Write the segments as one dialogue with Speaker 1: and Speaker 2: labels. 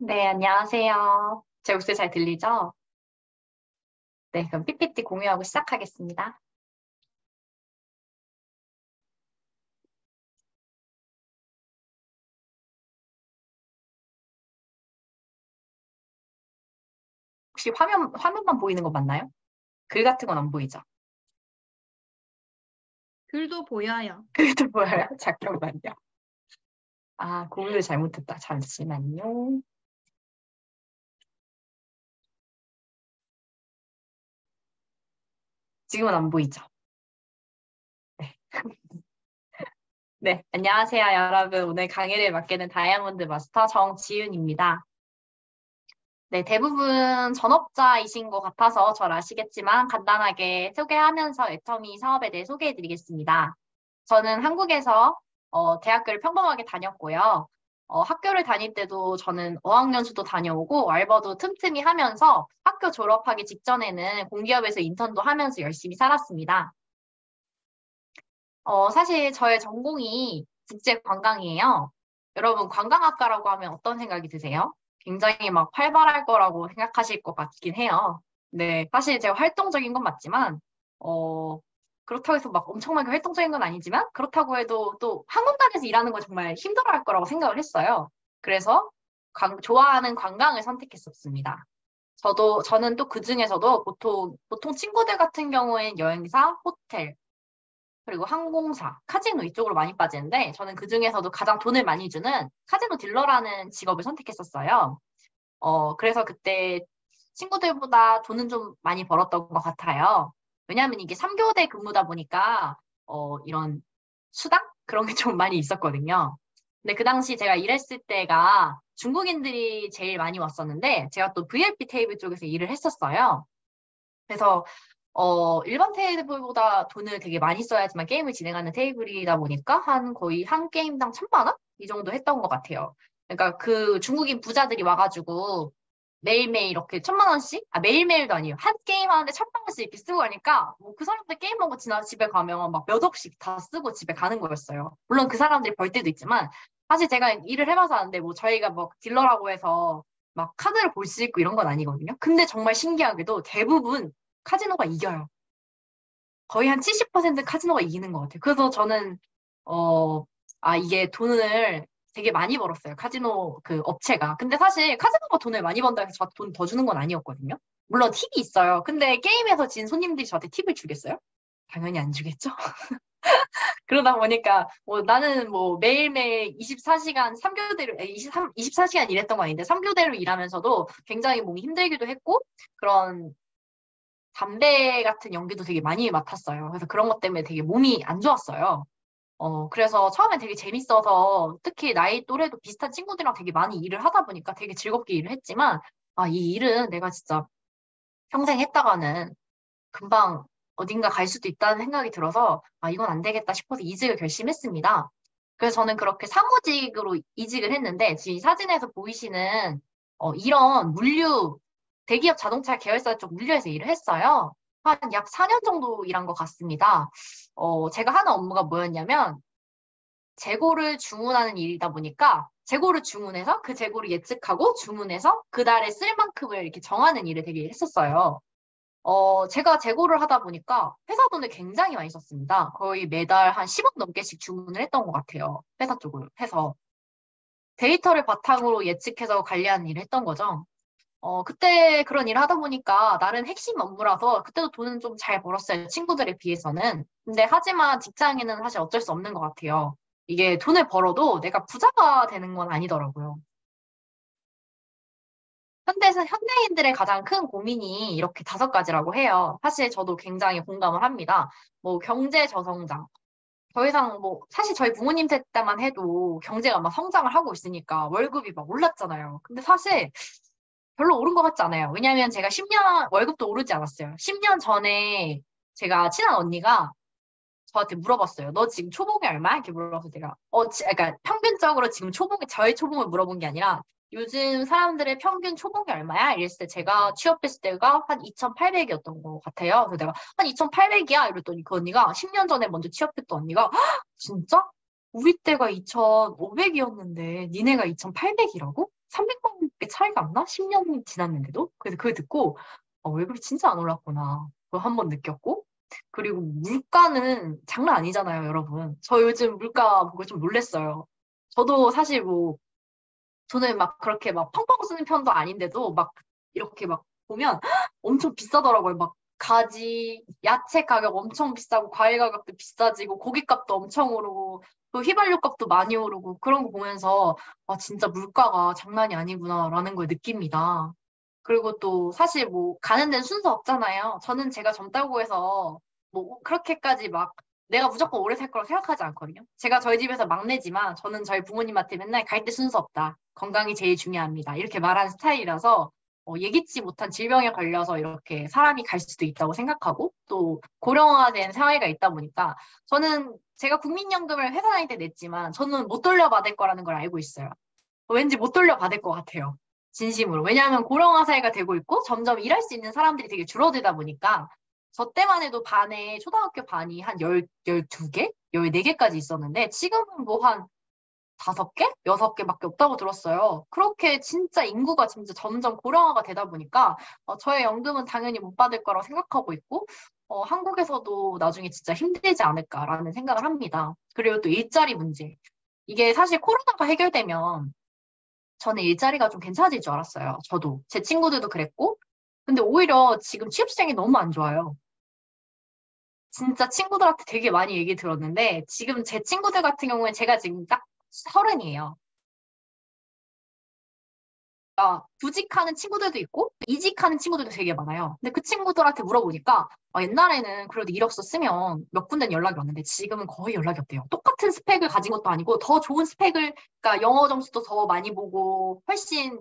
Speaker 1: 네, 안녕하세요. 제 목소리 잘 들리죠? 네, 그럼 PPT 공유하고 시작하겠습니다. 혹시 화면만 보이는 거 맞나요? 글 같은 건 안 보이죠?
Speaker 2: 글도 보여요.
Speaker 1: 글도 보여요? 잠깐만요. 아, 공유를 잘못했다. 잠시만요. 지금은 안 보이죠? 네. 네, 안녕하세요, 여러분. 오늘 강의를 맡게 된 다이아몬드 마스터 정지윤입니다. 네, 대부분 전업자이신 것 같아서 잘 아시겠지만 간단하게 소개하면서 애터미 사업에 대해 소개해드리겠습니다. 저는 한국에서 대학교를 평범하게 다녔고요. 학교를 다닐 때도 저는 어학연수도 다녀오고 알바도 틈틈이 하면서 학교 졸업하기 직전에는 공기업에서 인턴도 하면서 열심히 살았습니다. 사실 저의 전공이 국제관광이에요. 여러분, 관광학과라고 하면 어떤 생각이 드세요? 굉장히 막 활발할 거라고 생각하실 것 같긴 해요. 네, 사실 제가 활동적인 건 맞지만, 어, 그렇다고 해서 막 엄청나게 활동적인 건 아니지만, 그렇다고 해도 또 항공단에서 일하는 건 정말 힘들어 할 거라고 생각을 했어요. 그래서 좋아하는 관광을 선택했었습니다. 저는 또 그 중에서도 보통 친구들 같은 경우엔 여행사, 호텔, 그리고 항공사, 카지노 이쪽으로 많이 빠지는데 저는 그중에서도 가장 돈을 많이 주는 카지노 딜러라는 직업을 선택했었어요. 그래서 그때 친구들보다 돈은 좀 많이 벌었던 것 같아요. 왜냐하면 이게 3교대 근무다 보니까 이런 수당? 그런 게 좀 많이 있었거든요. 근데 그 당시 제가 일했을 때가 중국인들이 제일 많이 왔었는데 제가 또 VIP 테이블 쪽에서 일을 했었어요. 그래서 일반 테이블보다 돈을 되게 많이 써야지만 게임을 진행하는 테이블이다 보니까 거의 한 게임당 1,000만 원? 이 정도 했던 것 같아요. 그러니까 그 중국인 부자들이 와가지고 매일매일 이렇게 1,000만 원씩? 아, 매일매일도 아니에요. 한 게임 하는데 1,000만 원씩 이렇게 쓰고 가니까 뭐 그 사람들 게임하고 집에 가면 막 몇 억씩 다 쓰고 집에 가는 거였어요. 물론 그 사람들이 벌 때도 있지만 사실 제가 일을 해봐서 아는데 뭐 저희가 뭐 딜러라고 해서 막 카드를 볼 수 있고 이런 건 아니거든요. 근데 정말 신기하게도 대부분 카지노가 이겨요. 거의 한 70% 카지노가 이기는 것 같아요. 그래서 저는, 어, 이게 돈을 되게 많이 벌었어요. 카지노 그 업체가. 근데 사실 카지노가 돈을 많이 번다고 해서 저한테 돈 더 주는 건 아니었거든요. 물론 팁이 있어요. 근데 게임에서 진 손님들이 저한테 팁을 주겠어요? 당연히 안 주겠죠? 그러다 보니까 뭐 나는 뭐 매일매일 24시간 3교대로 24시간 일했던 거 아닌데 3교대로 일하면서도 굉장히 몸이 힘들기도 했고 그런 담배 같은 연기도 되게 많이 맡았어요. 그래서 그런 것 때문에 되게 몸이 안 좋았어요. 그래서 처음엔 되게 재밌어서 특히 나이 또래도 비슷한 친구들이랑 되게 많이 일을 하다 보니까 되게 즐겁게 일을 했지만, 이 일은 내가 진짜 평생 했다가는 금방 어딘가 갈 수도 있다는 생각이 들어서, 이건 안 되겠다 싶어서 이직을 결심했습니다. 그래서 저는 그렇게 사무직으로 이직을 했는데, 지금 이 사진에서 보이시는 이런 대기업 자동차 계열사 쪽 물류에서 일을 했어요. 한 약 4년 정도 일한 것 같습니다. 제가 하는 업무가 뭐였냐면, 재고를 주문하는 일이다 보니까, 재고를 주문해서 그 재고를 예측하고 주문해서 그달에 쓸 만큼을 이렇게 정하는 일을 되게 했었어요. 제가 재고를 하다 보니까 회사 돈을 굉장히 많이 썼습니다. 거의 매달 한 10억 넘게씩 주문을 했던 것 같아요. 회사 쪽으로 해서. 데이터를 바탕으로 예측해서 관리하는 일을 했던 거죠. 그때 그런 일을 하다 보니까 나름 핵심 업무라서 그때도 돈은 좀 잘 벌었어요. 친구들에 비해서는. 근데 하지만 직장인은 사실 어쩔 수 없는 것 같아요. 이게 돈을 벌어도 내가 부자가 되는 건 아니더라고요. 현대인들의 가장 큰 고민이 이렇게 5가지라고 해요. 사실 저도 굉장히 공감을 합니다. 뭐 경제 저성장. 더 이상 뭐 사실 저희 부모님 세대 때만 해도 경제가 막 성장을 하고 있으니까 월급이 막 올랐잖아요. 근데 사실 별로 오른 것 같지 않아요. 왜냐하면 제가 10년 월급도 오르지 않았어요. 10년 전에 제가 친한 언니가 저한테 물어봤어요. 너 지금 초봉이 얼마야? 이렇게 물어봐서 제가 그러니까 평균적으로 지금 저의 초봉을 물어본 게 아니라 요즘 사람들의 평균 초봉이 얼마야? 이랬을 때 제가 취업했을 때가 한 2,800이었던 것 같아요. 그래서 내가 한 2,800이야? 이랬더니 그 언니가 10년 전에 먼저 취업했던 언니가 진짜? 우리 때가 2,500이었는데 니네가 2,800이라고? 300만 원밖에 차이가 안 나? 10년 지났는데도? 그래서 그걸 듣고 월급이 진짜 안 올랐구나. 그걸 한번 느꼈고 그리고 물가는 장난 아니잖아요, 여러분. 저 요즘 물가 보고 좀 놀랬어요. 저도 사실 뭐 돈을 막 그렇게 막 펑펑 쓰는 편도 아닌데도 막 이렇게 막 보면 엄청 비싸더라고요. 막 가지, 야채 가격 엄청 비싸고 과일 가격도 비싸지고 고깃값도 엄청 오르고 또 휘발유 값도 많이 오르고 그런 거 보면서 아 진짜 물가가 장난이 아니구나라는 걸 느낍니다. 그리고 또 사실 뭐 가는 데는 순서 없잖아요. 저는 제가 젊다고 해서 뭐 그렇게까지 막 내가 무조건 오래 살 거라고 생각하지 않거든요. 제가 저희 집에서 막내지만 저는 저희 부모님한테 맨날 갈 때 순서 없다. 건강이 제일 중요합니다. 이렇게 말하는 스타일이라서 예기치 못한 질병에 걸려서 이렇게 사람이 갈 수도 있다고 생각하고 또 고령화된 사회가 있다 보니까 저는 제가 국민연금을 회사 다닐 때 냈지만 저는 못 돌려받을 거라는 걸 알고 있어요. 왠지 못 돌려받을 것 같아요. 진심으로. 왜냐하면 고령화 사회가 되고 있고 점점 일할 수 있는 사람들이 되게 줄어들다 보니까 저 때만 해도 반에 초등학교 반이 한 12개? 14개까지 있었는데 지금은 뭐 한 5개? 6개밖에 없다고 들었어요. 그렇게 진짜 인구가 진짜 점점 고령화가 되다 보니까 저의 연금은 당연히 못 받을 거라고 생각하고 있고 한국에서도 나중에 진짜 힘들지 않을까라는 생각을 합니다. 그리고 또 일자리 문제. 이게 사실 코로나가 해결되면 저는 일자리가 좀 괜찮아질 줄 알았어요. 저도. 제 친구들도 그랬고. 근데 오히려 지금 취업시장이 너무 안 좋아요. 진짜 친구들한테 되게 많이 얘기 들었는데, 지금 제 친구들 같은 경우에 제가 지금 딱 30이에요. 구직하는 친구들도 있고, 이직하는 친구들도 되게 많아요. 근데 그 친구들한테 물어보니까, 옛날에는 그래도 이력서 쓰면 몇 군데는 연락이 왔는데, 지금은 거의 연락이 없대요. 똑같은 스펙을 가진 것도 아니고, 더 좋은 스펙을, 그러니까 영어 점수도 더 많이 보고, 훨씬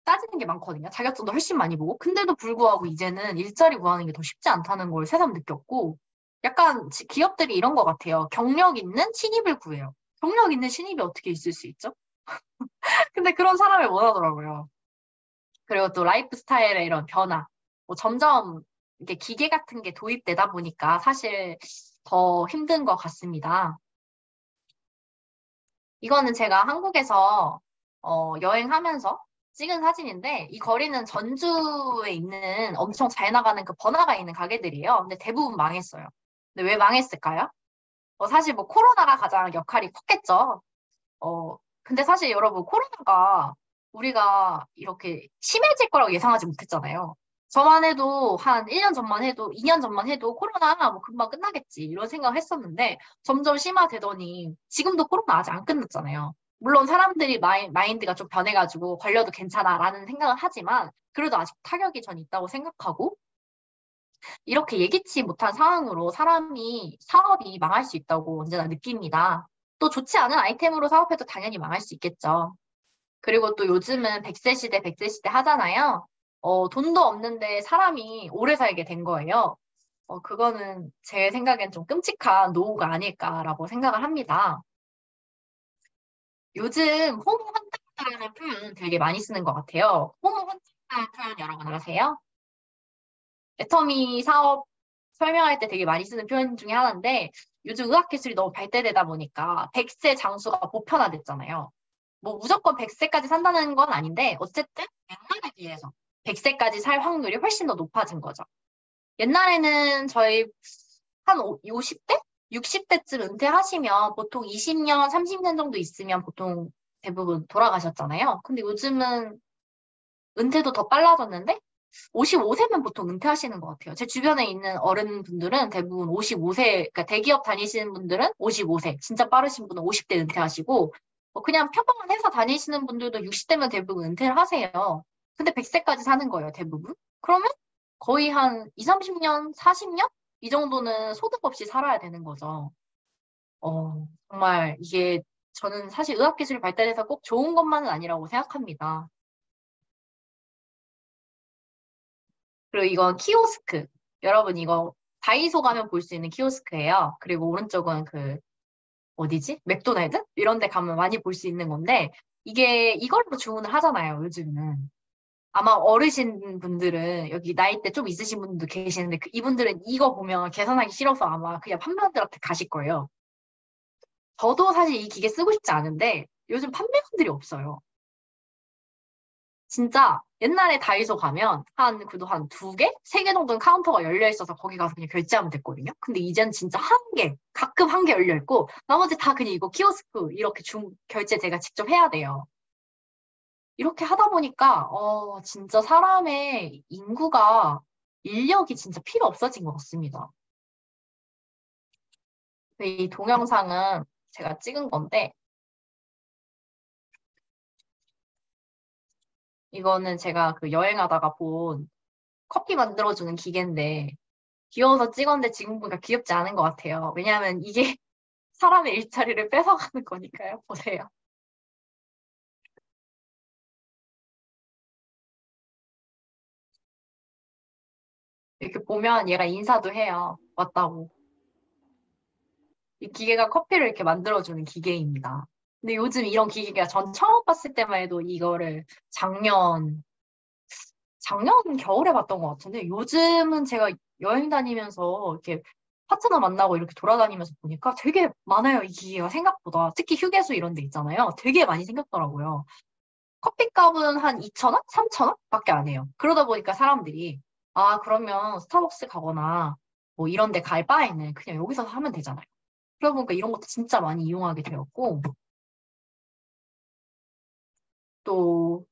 Speaker 1: 따지는 게 많거든요. 자격증도 훨씬 많이 보고. 근데도 불구하고 이제는 일자리 구하는 게 더 쉽지 않다는 걸 새삼 느꼈고, 약간 기업들이 이런 것 같아요. 경력 있는 신입을 구해요. 경력 있는 신입이 어떻게 있을 수 있죠? 근데 그런 사람을 원하더라고요. 그리고 또 라이프 스타일의 이런 변화. 뭐 점점 이렇게 기계 같은 게 도입되다 보니까 사실 더 힘든 것 같습니다. 이거는 제가 한국에서 여행하면서 찍은 사진인데 이 거리는 전주에 있는 엄청 잘 나가는 그 번화가에 있는 가게들이에요. 근데 대부분 망했어요. 근데 왜 망했을까요? 사실 뭐 코로나가 가장 역할이 컸겠죠. 근데 사실 여러분 코로나가 우리가 이렇게 심해질 거라고 예상하지 못했잖아요. 저만 해도 한 1년 전만 해도 2년 전만 해도 코로나 뭐 금방 끝나겠지 이런 생각을 했었는데 점점 심화되더니 지금도 코로나 아직 안 끝났잖아요. 물론 사람들이 마인드가 좀 변해가지고 걸려도 괜찮아라는 생각을 하지만 그래도 아직 타격이 전 있다고 생각하고 이렇게 예기치 못한 상황으로 사업이 망할 수 있다고 언제나 느낍니다. 또 좋지 않은 아이템으로 사업해도 당연히 망할 수 있겠죠. 그리고 또 요즘은 100세 시대 하잖아요. 돈도 없는데 사람이 오래 살게 된 거예요. 그거는 제 생각엔 좀 끔찍한 노후가 아닐까라고 생각을 합니다. 요즘 호모 헌팅이라는 표현 되게 많이 쓰는 것 같아요. 호모 헌팅이라는 표현 여러분 아세요? 애터미 사업 설명할 때 되게 많이 쓰는 표현 중에 하나인데 요즘 의학기술이 너무 발달되다 보니까 100세 장수가 보편화됐잖아요. 뭐 무조건 100세까지 산다는 건 아닌데 어쨌든 옛날에 비해서 100세까지 살 확률이 훨씬 더 높아진 거죠. 옛날에는 저희 한 50대? 60대쯤 은퇴하시면 보통 20년, 30년 정도 있으면 보통 대부분 돌아가셨잖아요. 근데 요즘은 은퇴도 더 빨라졌는데 55세면 보통 은퇴하시는 것 같아요. 제 주변에 있는 어른분들은 대부분 55세, 그러니까 대기업 다니시는 분들은 55세, 진짜 빠르신 분은 50대 은퇴하시고, 그냥 평범한 회사 다니시는 분들도 60대면 대부분 은퇴를 하세요. 근데 100세까지 사는 거예요, 대부분. 그러면 거의 한 2, 30년, 40년? 이 정도는 소득 없이 살아야 되는 거죠. 정말 이게 저는 사실 의학기술이 발달해서 꼭 좋은 것만은 아니라고 생각합니다. 그리고 이건 키오스크. 여러분 이거 다이소 가면 볼 수 있는 키오스크예요. 그리고 오른쪽은 어디지? 맥도날드? 이런 데 가면 많이 볼 수 있는 건데 이게 이걸로 주문을 하잖아요, 요즘은. 아마 어르신 분들은 여기 나이대 좀 있으신 분들도 계시는데 이분들은 이거 보면 계산하기 싫어서 아마 그냥 판매원들한테 가실 거예요. 저도 사실 이 기계 쓰고 싶지 않은데 요즘 판매원들이 없어요. 진짜 옛날에 다이소 가면 그래도 한 두 개? 세 개 정도는 카운터가 열려 있어서 거기 가서 그냥 결제하면 됐거든요. 근데 이제는 진짜 한 개, 가끔 한 개 열려 있고 나머지 다 그냥 이거 키오스크 이렇게 결제 제가 직접 해야 돼요. 이렇게 하다 보니까 진짜 사람의 인력이 진짜 필요 없어진 것 같습니다. 이 동영상은 제가 찍은 건데 이거는 제가 그 여행하다가 본 커피 만들어주는 기계인데 귀여워서 찍었는데 지금 보니까 귀엽지 않은 것 같아요. 왜냐하면 이게 사람의 일자리를 뺏어가는 거니까요. 보세요. 이렇게 보면 얘가 인사도 해요. 왔다고. 이 기계가 커피를 이렇게 만들어주는 기계입니다. 근데 요즘 이런 기계가 전 처음 봤을 때만 해도 이거를 작년 겨울에 봤던 것 같은데 요즘은 제가 여행 다니면서 이렇게 파트너 만나고 이렇게 돌아다니면서 보니까 되게 많아요. 이 기계가 생각보다. 특히 휴게소 이런 데 있잖아요. 되게 많이 생겼더라고요. 커피값은 한 2,000원? 3,000원? 밖에 안 해요. 그러다 보니까 사람들이 그러면 스타벅스 가거나 뭐 이런 데 갈 바에는 그냥 여기서 하면 되잖아요. 그러다 보니까 이런 것도 진짜 많이 이용하게 되었고 또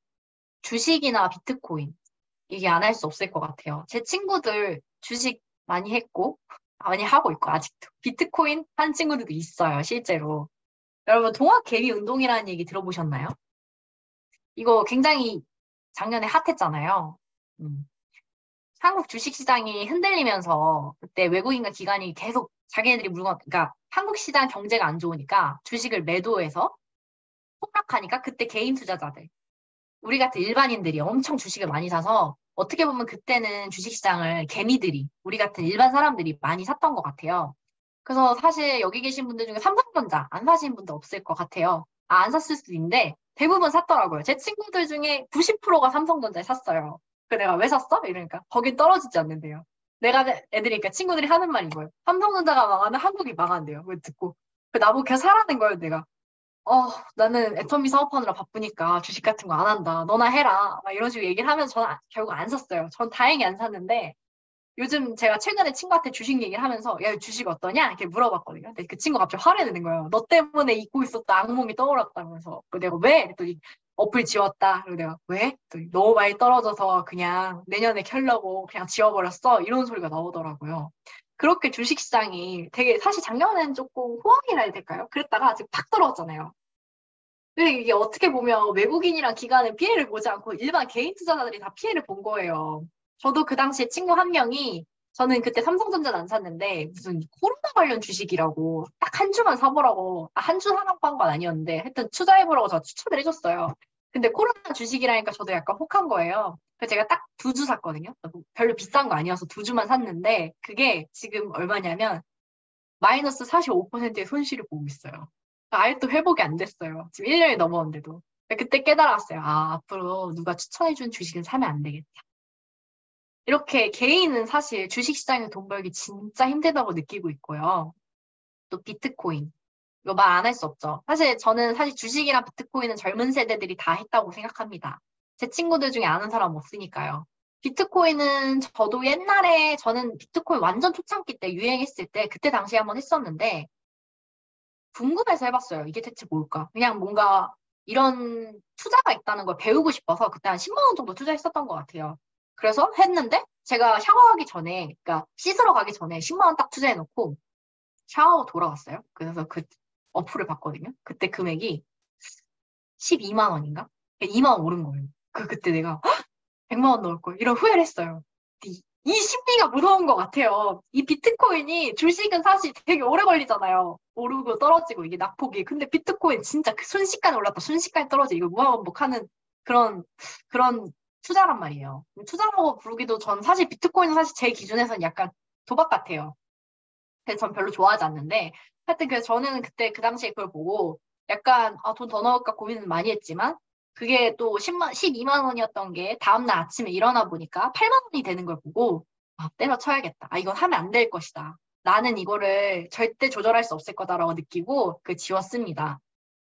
Speaker 1: 주식이나 비트코인 이게 안 할 수 없을 것 같아요. 제 친구들 주식 많이 했고, 많이 하고 있고, 아직도. 비트코인 한 친구들도 있어요, 실제로. 여러분, 동학 개미 운동이라는 얘기 들어보셨나요? 이거 굉장히 작년에 핫했잖아요. 음. 한국 주식시장이 흔들리면서 그때 외국인과 기관이 계속 자기네들이 그러니까 한국 시장 경제가 안 좋으니까 주식을 매도해서 폭락하니까 그때 개인 투자자들, 우리 같은 일반인들이 엄청 주식을 많이 사서 어떻게 보면 그때는 주식시장을 개미들이, 우리 같은 일반 사람들이 많이 샀던 것 같아요. 그래서 사실 여기 계신 분들 중에 삼성전자 안 사신 분도 없을 것 같아요. 안 샀을 수도 있는데 대부분 샀더라고요. 제 친구들 중에 90%가 삼성전자에 샀어요. 그 내가 왜 샀어? 이러니까 거긴 떨어지지 않는데요. 내가 애들이니까 친구들이 하는 말인 거예요. 삼성전자가 망하면 한국이 망한대요. 그걸 듣고. 나보고 계속 사라는 거예요, 내가. 나는 애터미 사업하느라 바쁘니까 주식 같은 거 안 한다. 너나 해라. 막 이런 식으로 얘기를 하면서 저는 결국 안 샀어요. 전 다행히 안 샀는데 요즘 제가 최근에 친구한테 주식 얘기를 하면서 야, 주식 어떠냐? 이렇게 물어봤거든요. 근데 그 친구가 갑자기 화를 내는 거예요. 너 때문에 잊고 있었다. 악몽이 떠올랐다면서. 내가 왜? 그랬더니 어플 지웠다. 그리고 내가 왜? 그랬더니 너무 많이 떨어져서 그냥 내년에 켜려고 그냥 지워버렸어. 이런 소리가 나오더라고요. 그렇게 주식시장이 되게 사실 작년엔 조금 호황이라 해야 될까요? 그랬다가 지금 팍 떨어졌잖아요. 근데 이게 어떻게 보면 외국인이랑 기관은 피해를 보지 않고 일반 개인 투자자들이 다 피해를 본 거예요. 저도 그 당시에 친구 한 명이 저는 그때 삼성전자는 안 샀는데 무슨 코로나 관련 주식이라고 딱 한 주만 사보라고 한 주 사라고 한 건 아니었는데 하여튼 투자해보라고 저 추천을 해줬어요. 근데 코로나 주식이라니까 저도 약간 혹한 거예요. 그래서 제가 딱 두 주 샀거든요. 별로 비싼 거 아니어서 두 주만 샀는데 그게 지금 얼마냐면 마이너스 45%의 손실을 보고 있어요. 아예 또 회복이 안 됐어요. 지금 1년이 넘었는데도. 그때 깨달았어요. 앞으로 누가 추천해준 주식은 사면 안 되겠다. 이렇게 개인은 사실 주식시장에서 돈 벌기 진짜 힘들다고 느끼고 있고요. 또 비트코인. 이거 말 안 할 수 없죠. 저는 사실 주식이랑 비트코인은 젊은 세대들이 다 했다고 생각합니다. 제 친구들 중에 아는 사람 없으니까요. 비트코인은 저도 옛날에 저는 비트코인 완전 초창기 때 유행했을 때 그때 당시에 한번 했었는데 궁금해서 해봤어요. 이게 대체 뭘까? 그냥 뭔가 이런 투자가 있다는 걸 배우고 싶어서 그때 한 10만 원 정도 투자했었던 것 같아요. 그래서 했는데 제가 샤워하기 전에, 그러니까 씻으러 가기 전에 10만 원 딱 투자해놓고 샤워하고 돌아왔어요. 그래서 그 어플을 봤거든요. 그때 금액이 12만 원인가? 2만 원 오른 거예요. 그때 내가 100만 원 넣을 걸. 이런 후회를 했어요. 이 심리가 무서운 것 같아요. 이 비트코인이 주식은 사실 되게 오래 걸리잖아요. 오르고 떨어지고 이게 낙폭이. 근데 비트코인 진짜 그 순식간에 올랐다 순식간에 떨어지고 이거 무한반복하는 그런 그런 투자란 말이에요. 투자라고 부르기도 전 사실 비트코인은 사실 제 기준에서는 약간 도박 같아요. 그래서 전 별로 좋아하지 않는데 하여튼 그래서 저는 그때 그 당시에 그걸 보고 약간 돈 더 넣을까 고민을 많이 했지만 그게 또 12만 원이었던 게 다음날 아침에 일어나 보니까 8만 원이 되는 걸 보고 때려쳐야겠다. 이건 하면 안 될 것이다. 나는 이거를 절대 조절할 수 없을 거다라고 느끼고 지웠습니다.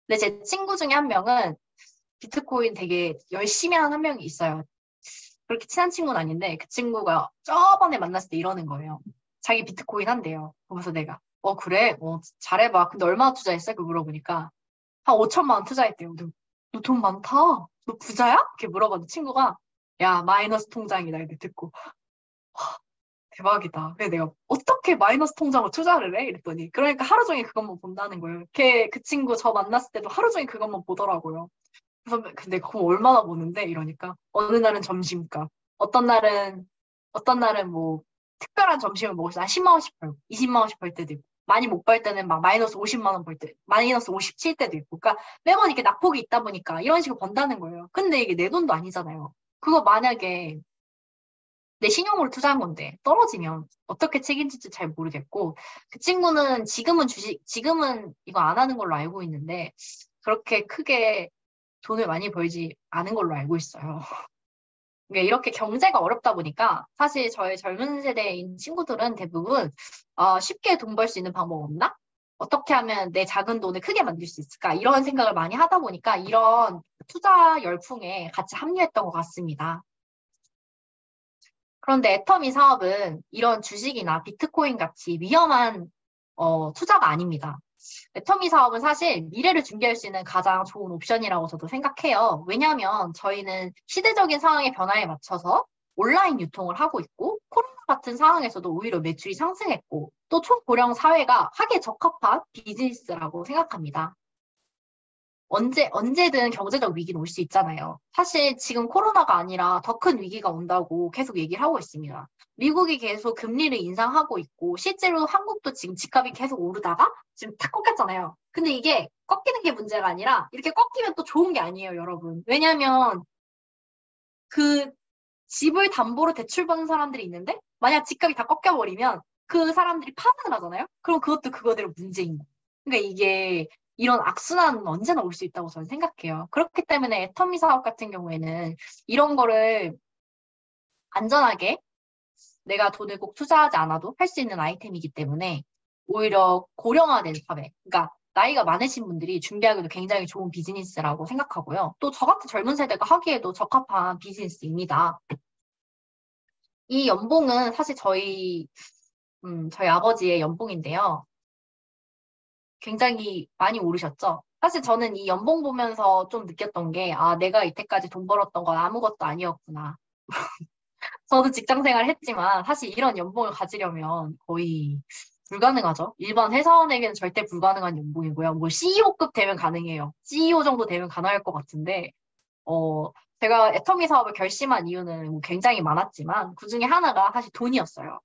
Speaker 1: 근데 제 친구 중에 한 명은 비트코인 되게 열심히 하는 한 명이 있어요. 그렇게 친한 친구는 아닌데 그 친구가 저번에 만났을 때 이러는 거예요. 자기 비트코인 한대요. 그래서 내가 그래? 잘해봐. 근데 얼마나 투자했어? 그 물어보니까 한 5천만 원 투자했대요. 너 돈 많다. 너 부자야? 이렇게 물어봤는데 친구가 야 마이너스 통장이다 이렇게 듣고 대박이다. 그래서 내가 어떻게 마이너스 통장을 투자를 해? 이랬더니 그러니까 하루 종일 그것만 본다는 거예요. 그 친구 저 만났을 때도 하루 종일 그것만 보더라고요. 그래서 근데 그거 얼마나 보는데? 이러니까 어느 날은 점심값, 어떤 날은 뭐 특별한 점심을 먹을 때 한 10만 원씩 벌고 20만 원씩 벌 때도 있고 많이 못 벌 때는 막 마이너스 50만 원 벌 때, 마이너스 57 때도 있고 그러니까 매번 이렇게 낙폭이 있다 보니까 이런 식으로 번다는 거예요. 근데 이게 내 돈도 아니잖아요. 그거 만약에 내 신용으로 투자한 건데 떨어지면 어떻게 책임질지 잘 모르겠고 그 친구는 지금은 이거 안 하는 걸로 알고 있는데 그렇게 크게 돈을 많이 벌지 않은 걸로 알고 있어요. 그러니까 이렇게 경제가 어렵다 보니까 사실 저희 젊은 세대인 친구들은 대부분 쉽게 돈 벌 수 있는 방법 없나? 어떻게 하면 내 작은 돈을 크게 만들 수 있을까? 이런 생각을 많이 하다 보니까 이런 투자 열풍에 같이 합류했던 것 같습니다. 그런데 애터미 사업은 이런 주식이나 비트코인 같이 위험한 투자가 아닙니다. 애터미 사업은 사실 미래를 준비할 수 있는 가장 좋은 옵션이라고 저도 생각해요. 왜냐하면 저희는 시대적인 상황의 변화에 맞춰서 온라인 유통을 하고 있고 코로나 같은 상황에서도 오히려 매출이 상승했고 또 초고령 사회가 하기에 적합한 비즈니스라고 생각합니다. 언제든 경제적 위기는 올 수 있잖아요. 사실 지금 코로나가 아니라 더 큰 위기가 온다고 계속 얘기를 하고 있습니다. 미국이 계속 금리를 인상하고 있고, 실제로 한국도 지금 집값이 계속 오르다가 지금 탁 꺾였잖아요. 근데 이게 꺾이는 게 문제가 아니라, 이렇게 꺾이면 또 좋은 게 아니에요, 여러분. 왜냐면 그 집을 담보로 대출받는 사람들이 있는데, 만약 집값이 다 꺾여버리면 그 사람들이 파산을 하잖아요? 그럼 그것도 그거대로 문제인 거예요. 그러니까 이게 이런 악순환은 언제나 올 수 있다고 저는 생각해요. 그렇기 때문에 애터미 사업 같은 경우에는 이런 거를 안전하게 내가 돈을 꼭 투자하지 않아도 할 수 있는 아이템이기 때문에 오히려 고령화된 사회, 그러니까 나이가 많으신 분들이 준비하기도 굉장히 좋은 비즈니스라고 생각하고요. 또 저 같은 젊은 세대가 하기에도 적합한 비즈니스입니다. 이 연봉은 사실 저희 아버지의 연봉인데요. 굉장히 많이 오르셨죠? 사실 저는 이 연봉 보면서 좀 느꼈던 게, 내가 이때까지 돈 벌었던 건 아무것도 아니었구나. 저도 직장 생활 했지만, 사실 이런 연봉을 가지려면 거의 불가능하죠? 일반 회사원에게는 절대 불가능한 연봉이고요. 뭐 CEO급 되면 가능해요. CEO 정도 되면 가능할 것 같은데, 어, 제가 애터미 사업을 결심한 이유는 뭐 굉장히 많았지만, 그 중에 하나가 사실 돈이었어요.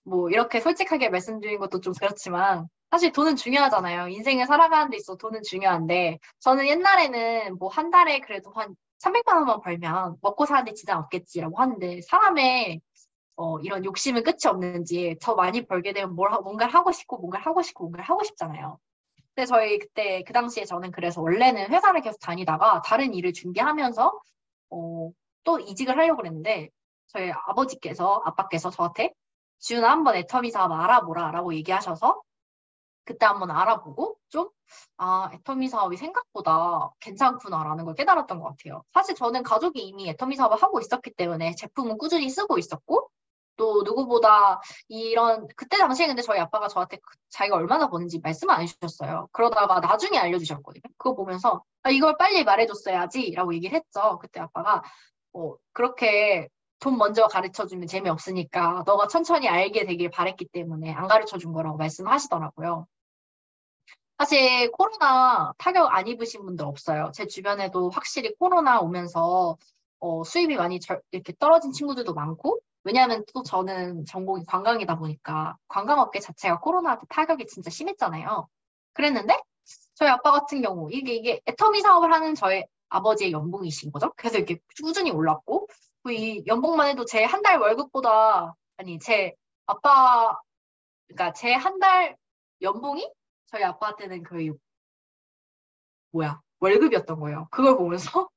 Speaker 1: 뭐 이렇게 솔직하게 말씀드린 것도 좀 그렇지만 사실 돈은 중요하잖아요. 인생을 살아가는 데 있어 돈은 중요한데 저는 옛날에는 뭐 한 달에 그래도 한 300만 원만 벌면 먹고 사는데 지장 없겠지라고 하는데 사람의 이런 욕심은 끝이 없는지 더 많이 벌게 되면 뭔가를 하고 싶고 뭔가를 하고 싶고 뭔가를 하고 싶잖아요. 근데 저희 그때 그 당시에 저는 그래서 원래는 회사를 계속 다니다가 다른 일을 준비하면서 어, 또 이직을 하려고 그랬는데 저희 아빠께서 저한테 지훈아 한번 애터미 사업 알아보라라고 얘기하셔서 그때 한번 알아보고 좀 애터미 사업이 생각보다 괜찮구나라는 걸 깨달았던 것 같아요. 사실 저는 가족이 이미 애터미 사업을 하고 있었기 때문에 제품은 꾸준히 쓰고 있었고 또 누구보다 그때 당시에 근데 저희 아빠가 저한테 자기가 얼마나 버는지 말씀 안 해주셨어요. 그러다가 나중에 알려주셨거든요. 그거 보면서 이걸 빨리 말해줬어야지라고 얘기를 했죠. 그때 아빠가 그렇게 돈 먼저 가르쳐주면 재미없으니까 너가 천천히 알게 되길 바랬기 때문에 안 가르쳐준 거라고 말씀하시더라고요. 사실 코로나 타격 안 입으신 분들 없어요. 제 주변에도 확실히 코로나 오면서 수입이 많이 이렇게 떨어진 친구들도 많고 왜냐하면 또 저는 전공이 관광이다 보니까 관광업계 자체가 코로나 때 타격이 진짜 심했잖아요. 그랬는데 저희 아빠 같은 경우 이게 애터미 사업을 하는 저희 아버지의 연봉이신 거죠. 그래서 이렇게 꾸준히 올랐고 이 연봉만 해도 제 한 달 월급보다 아니 제 아빠 그러니까 제 한 달 연봉이 저희 아빠한테는 거의 월급이었던 거예요. 그걸 보면서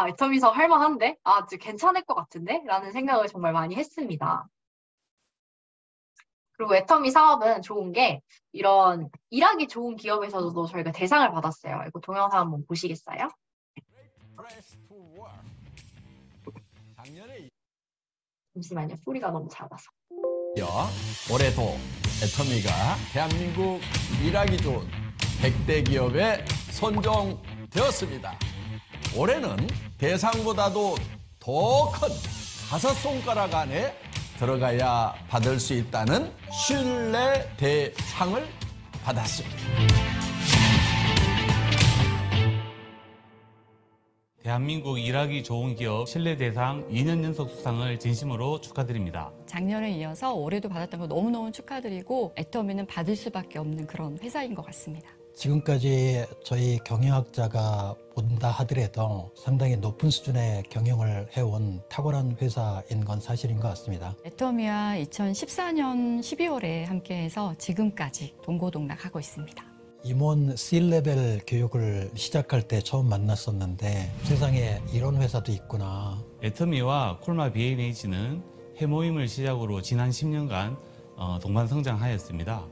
Speaker 1: 애터미 사업 할만한데? 진짜 괜찮을 것 같은데? 라는 생각을 정말 많이 했습니다. 그리고 애터미 사업은 좋은 게 이런 일하기 좋은 기업에서도 저희가 대상을 받았어요. 이거 동영상 한번 보시겠어요? 잠시만요. 소리가 너무 작아서.
Speaker 3: 올해도 애터미가 대한민국 일하기 좋은 100대 기업에 선정되었습니다. 올해는 대상보다도 더 큰 5손가락 안에 들어가야 받을 수 있다는 신뢰 대상을 받았습니다.
Speaker 4: 대한민국 일하기 좋은 기업 신뢰대상 2년 연속 수상을 진심으로 축하드립니다.
Speaker 5: 작년에 이어서 올해도 받았던 거 너무너무 축하드리고 애터미는 받을 수밖에 없는 그런 회사인 것 같습니다.
Speaker 6: 지금까지 저희 경영학자가 본다 하더라도 상당히 높은 수준의 경영을 해온 탁월한 회사인 건 사실인 것 같습니다.
Speaker 5: 애터미와 2014년 12월에 함께해서 지금까지 동고동락하고 있습니다.
Speaker 6: 임원 C레벨 교육을 시작할 때 처음 만났었는데 세상에 이런 회사도 있구나.
Speaker 4: 애터미와 콜마 B&H는 해모임을 시작으로 지난 10년간 동반성장하였습니다.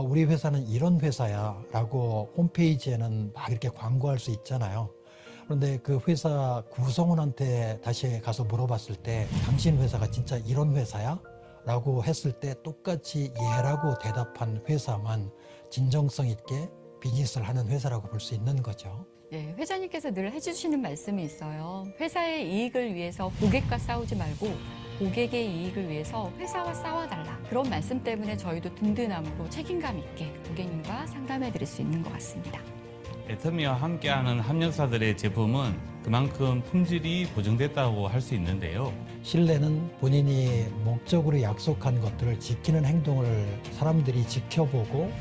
Speaker 6: 우리 회사는 이런 회사야 라고 홈페이지에는 막 이렇게 광고할 수 있잖아요. 그런데 그 회사 구성원한테 다시 가서 물어봤을 때 당신 회사가 진짜 이런 회사야? 라고 했을 때 똑같이 예라고 대답한 회사만 진정성 있게 비즈니스를 하는 회사라고 볼 수 있는 거죠.
Speaker 5: 네, 회장님께서 늘 해주시는 말씀이 있어요. 회사의 이익을 위해서 고객과 싸우지 말고 고객의 이익을 위해서 회사와 싸워달라. 그런 말씀 때문에 저희도 든든함으로 책임감 있게 고객님과 상담해 드릴 수 있는 것 같습니다.
Speaker 4: 애터미와 함께하는 협력사들의 제품은 그만큼 품질이 보증됐다고 할 수 있는데요.
Speaker 6: 신뢰는 본인이 목적으로 약속한 것들을 지키는 행동을 사람들이 지켜보고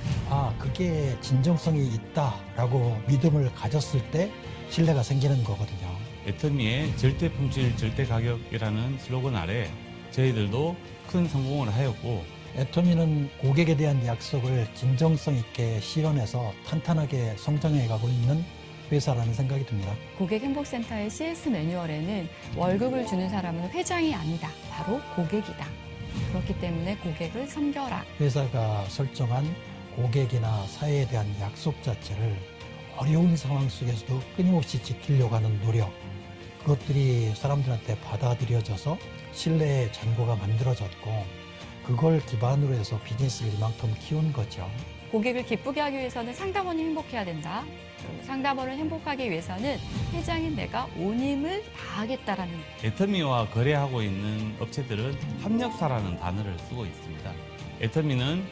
Speaker 6: 그게 진정성이 있다라고 믿음을 가졌을 때 신뢰가 생기는 거거든요.
Speaker 4: 애터미의 절대 품질, 절대 가격이라는 슬로건 아래 저희들도 큰 성공을 하였고
Speaker 6: 애터미는 고객에 대한 약속을 진정성 있게 실현해서 탄탄하게 성장해가고 있는 회사라는 생각이 듭니다.
Speaker 5: 고객행복센터의 CS 매뉴얼에는 월급을 주는 사람은 회장이 아니다. 바로 고객이다. 그렇기 때문에 고객을 섬겨라.
Speaker 6: 회사가 설정한 고객이나 사회에 대한 약속 자체를 어려운 상황 속에서도 끊임없이 지키려고 하는 노력, 그것들이 사람들한테 받아들여져서 신뢰의 잔고가 만들어졌고 그걸 기반으로 해서 비즈니스를 이만큼 키운 거죠.
Speaker 5: 고객을 기쁘게 하기 위해서는 상담원이 행복해야 된다. 그리고 상담원을 행복하기 위해서는 회장인 내가 온 힘을 다하겠다라는.
Speaker 4: 애터미와 거래하고 있는 업체들은 협력사라는 단어를 쓰고 있습니다. 애터미는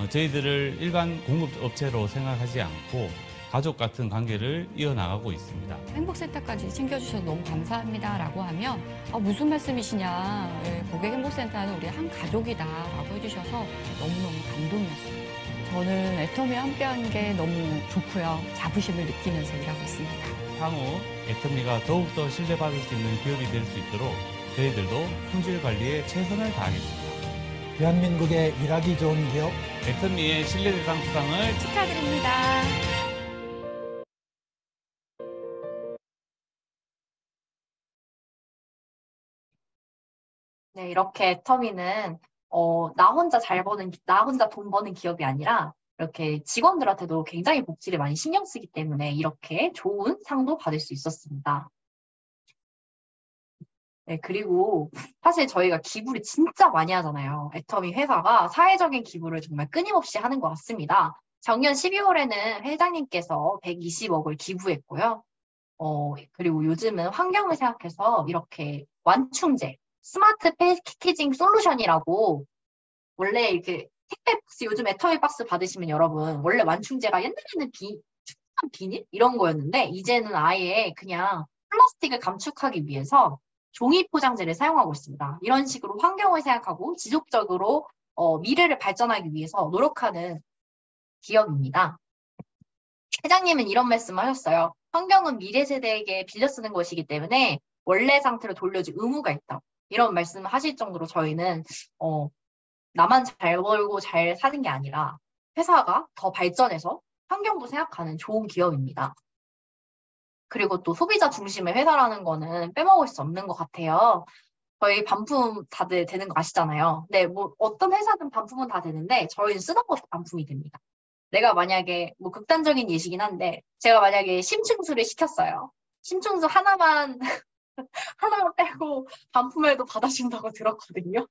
Speaker 4: 저희들을 일반 공급업체로 생각하지 않고 가족 같은 관계를 이어나가고 있습니다.
Speaker 5: 행복센터까지 챙겨주셔서 너무 감사합니다 라고 하면 무슨 말씀이시냐, 고객행복센터는 우리 한 가족이다 라고 해주셔서 너무너무 감동이었습니다. 저는 애터미와 함께한 게 너무 좋고요. 자부심을 느끼면서 일하고 있습니다.
Speaker 4: 향후 애터미가 더욱더 신뢰받을 수 있는 기업이 될 수 있도록 저희들도 품질 관리에 최선을 다하겠습니다.
Speaker 6: 대한민국의 일하기 좋은 기업
Speaker 4: 애터미의 신뢰대상 수상을
Speaker 5: 축하드립니다.
Speaker 1: 네, 이렇게 애터미는 나 혼자 돈 버는 기업이 아니라 이렇게 직원들한테도 굉장히 복지를 많이 신경 쓰기 때문에 이렇게 좋은 상도 받을 수 있었습니다. 네, 그리고 사실 저희가 기부를 진짜 많이 하잖아요. 애터미 회사가 사회적인 기부를 정말 끊임없이 하는 것 같습니다. 작년 12월에는 회장님께서 120억을 기부했고요. 그리고 요즘은 환경을 생각해서 이렇게 완충제, 스마트 패키징 솔루션이라고 원래 이렇게 택배 박스, 요즘 애터미 박스 받으시면 여러분, 원래 완충제가 옛날에는 축축한 비닐? 이런 거였는데, 이제는 아예 그냥 플라스틱을 감축하기 위해서 종이 포장재를 사용하고 있습니다. 이런 식으로 환경을 생각하고 지속적으로 미래를 발전하기 위해서 노력하는 기업입니다. 회장님은 이런 말씀을 하셨어요. 환경은 미래 세대에게 빌려 쓰는 것이기 때문에 원래 상태로 돌려줄 의무가 있다. 이런 말씀을 하실 정도로 저희는 나만 잘 벌고 잘 사는 게 아니라 회사가 더 발전해서 환경도 생각하는 좋은 기업입니다. 그리고 또 소비자 중심의 회사라는 거는 빼먹을 수 없는 것 같아요. 저희 반품 다들 되는 거 아시잖아요. 근데 뭐 어떤 회사든 반품은 다 되는데 저희는 쓰던 것도 반품이 됩니다. 내가 만약에 뭐 극단적인 예시긴 한데 제가 만약에 심층수를 시켰어요. 심층수 하나만 하나만 빼고 반품해도 받아준다고 들었거든요.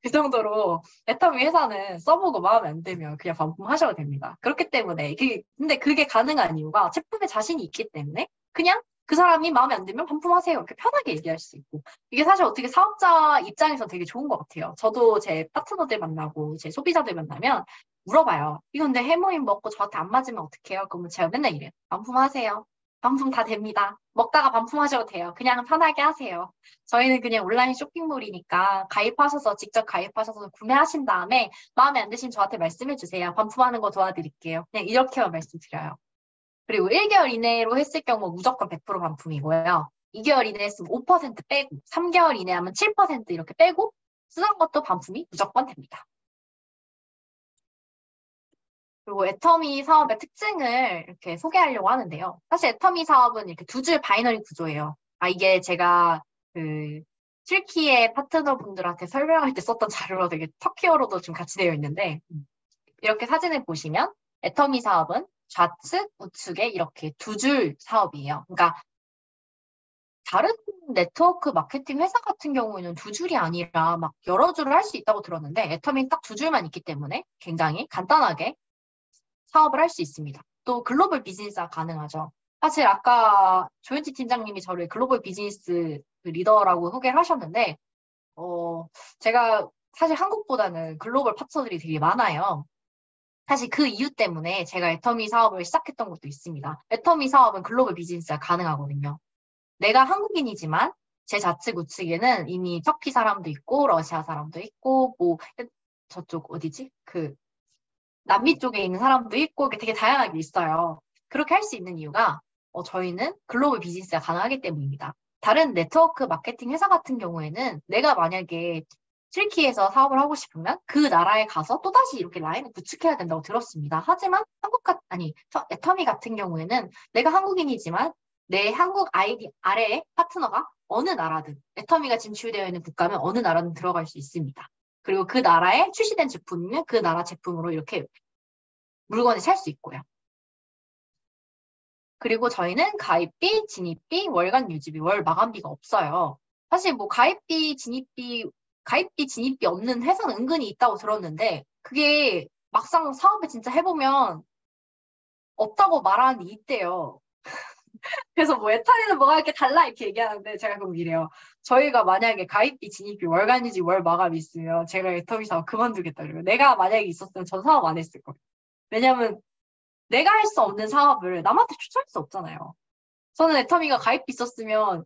Speaker 1: 그 정도로 애터미 회사는 써보고 마음에 안 들면 그냥 반품하셔도 됩니다. 그렇기 때문에 근데 그게 가능한 이유가 제품에 자신이 있기 때문에 그냥 그 사람이 마음에 안 들면 반품하세요. 이렇게 편하게 얘기할 수 있고 이게 사실 어떻게 사업자 입장에서 되게 좋은 것 같아요. 저도 제 파트너들 만나고 제 소비자들 만나면 물어봐요. 이거 근데 해모임 먹고 저한테 안 맞으면 어떡해요? 그러면 제가 맨날 이래요. 반품하세요. 반품 다 됩니다. 먹다가 반품하셔도 돼요. 그냥 편하게 하세요. 저희는 그냥 온라인 쇼핑몰이니까 가입하셔서 직접 가입하셔서 구매하신 다음에 마음에 안 드시면 저한테 말씀해 주세요. 반품하는 거 도와드릴게요. 그냥 이렇게만 말씀드려요. 그리고 1개월 이내로 했을 경우 무조건 100% 반품이고요. 2개월 이내 했으면 5% 빼고 3개월 이내 하면 7% 이렇게 빼고 쓰는 것도 반품이 무조건 됩니다. 그리고 애터미 사업의 특징을 이렇게 소개하려고 하는데요. 사실 애터미 사업은 이렇게 두 줄 바이너리 구조예요. 이게 제가 튀르키예 파트너분들한테 설명할 때 썼던 자료로 되게 터키어로도 좀 같이 되어 있는데 이렇게 사진을 보시면 애터미 사업은 좌측, 우측에 이렇게 두 줄 사업이에요. 그러니까 다른 네트워크 마케팅 회사 같은 경우에는 두 줄이 아니라 막 여러 줄을 할 수 있다고 들었는데 애터미는 딱 두 줄만 있기 때문에 굉장히 간단하게 사업을 할 수 있습니다. 또 글로벌 비즈니스가 가능하죠. 사실 아까 조현지 팀장님이 저를 글로벌 비즈니스 리더라고 소개를 하셨는데 제가 사실 한국보다는 글로벌 파트너들이 되게 많아요. 사실 그 이유 때문에 제가 애터미 사업을 시작했던 것도 있습니다. 애터미 사업은 글로벌 비즈니스가 가능하거든요. 내가 한국인이지만 제 좌측 우측에는 이미 터키 사람도 있고 러시아 사람도 있고 뭐 저쪽 어디지? 남미 쪽에 있는 사람도 있고 되게 다양하게 있어요. 그렇게 할 수 있는 이유가 저희는 글로벌 비즈니스가 가능하기 때문입니다. 다른 네트워크 마케팅 회사 같은 경우에는 내가 만약에 튀르키예에서 사업을 하고 싶으면 그 나라에 가서 또다시 이렇게 라인을 구축해야 된다고 들었습니다. 하지만 애터미 같은 경우에는 내가 한국인이지만 내 한국 아이디 아래에 파트너가 어느 나라든 애터미가 진출되어 있는 국가면 어느 나라든 들어갈 수 있습니다. 그리고 그 나라에 출시된 제품이면 그 나라 제품으로 이렇게 물건을 살 수 있고요. 그리고 저희는 가입비, 진입비, 월간 유지비, 월 마감비가 없어요. 사실 뭐 가입비, 진입비 없는 회사는 은근히 있다고 들었는데 그게 막상 사업을 진짜 해보면 없다고 말하는 게 있대요. 그래서 뭐 애터미는 뭐가 이렇게 달라 이렇게 얘기하는데 제가 그럼 이래요. 저희가 만약에 가입비, 진입비, 월간 유지, 월 마감이 있으면 제가 애터미 사업 그만두겠다 그래요. 내가 만약에 있었으면 전 사업 안 했을 거예요. 왜냐면 내가 할 수 없는 사업을 남한테 추천할 수 없잖아요. 저는 애터미가 가입비 있었으면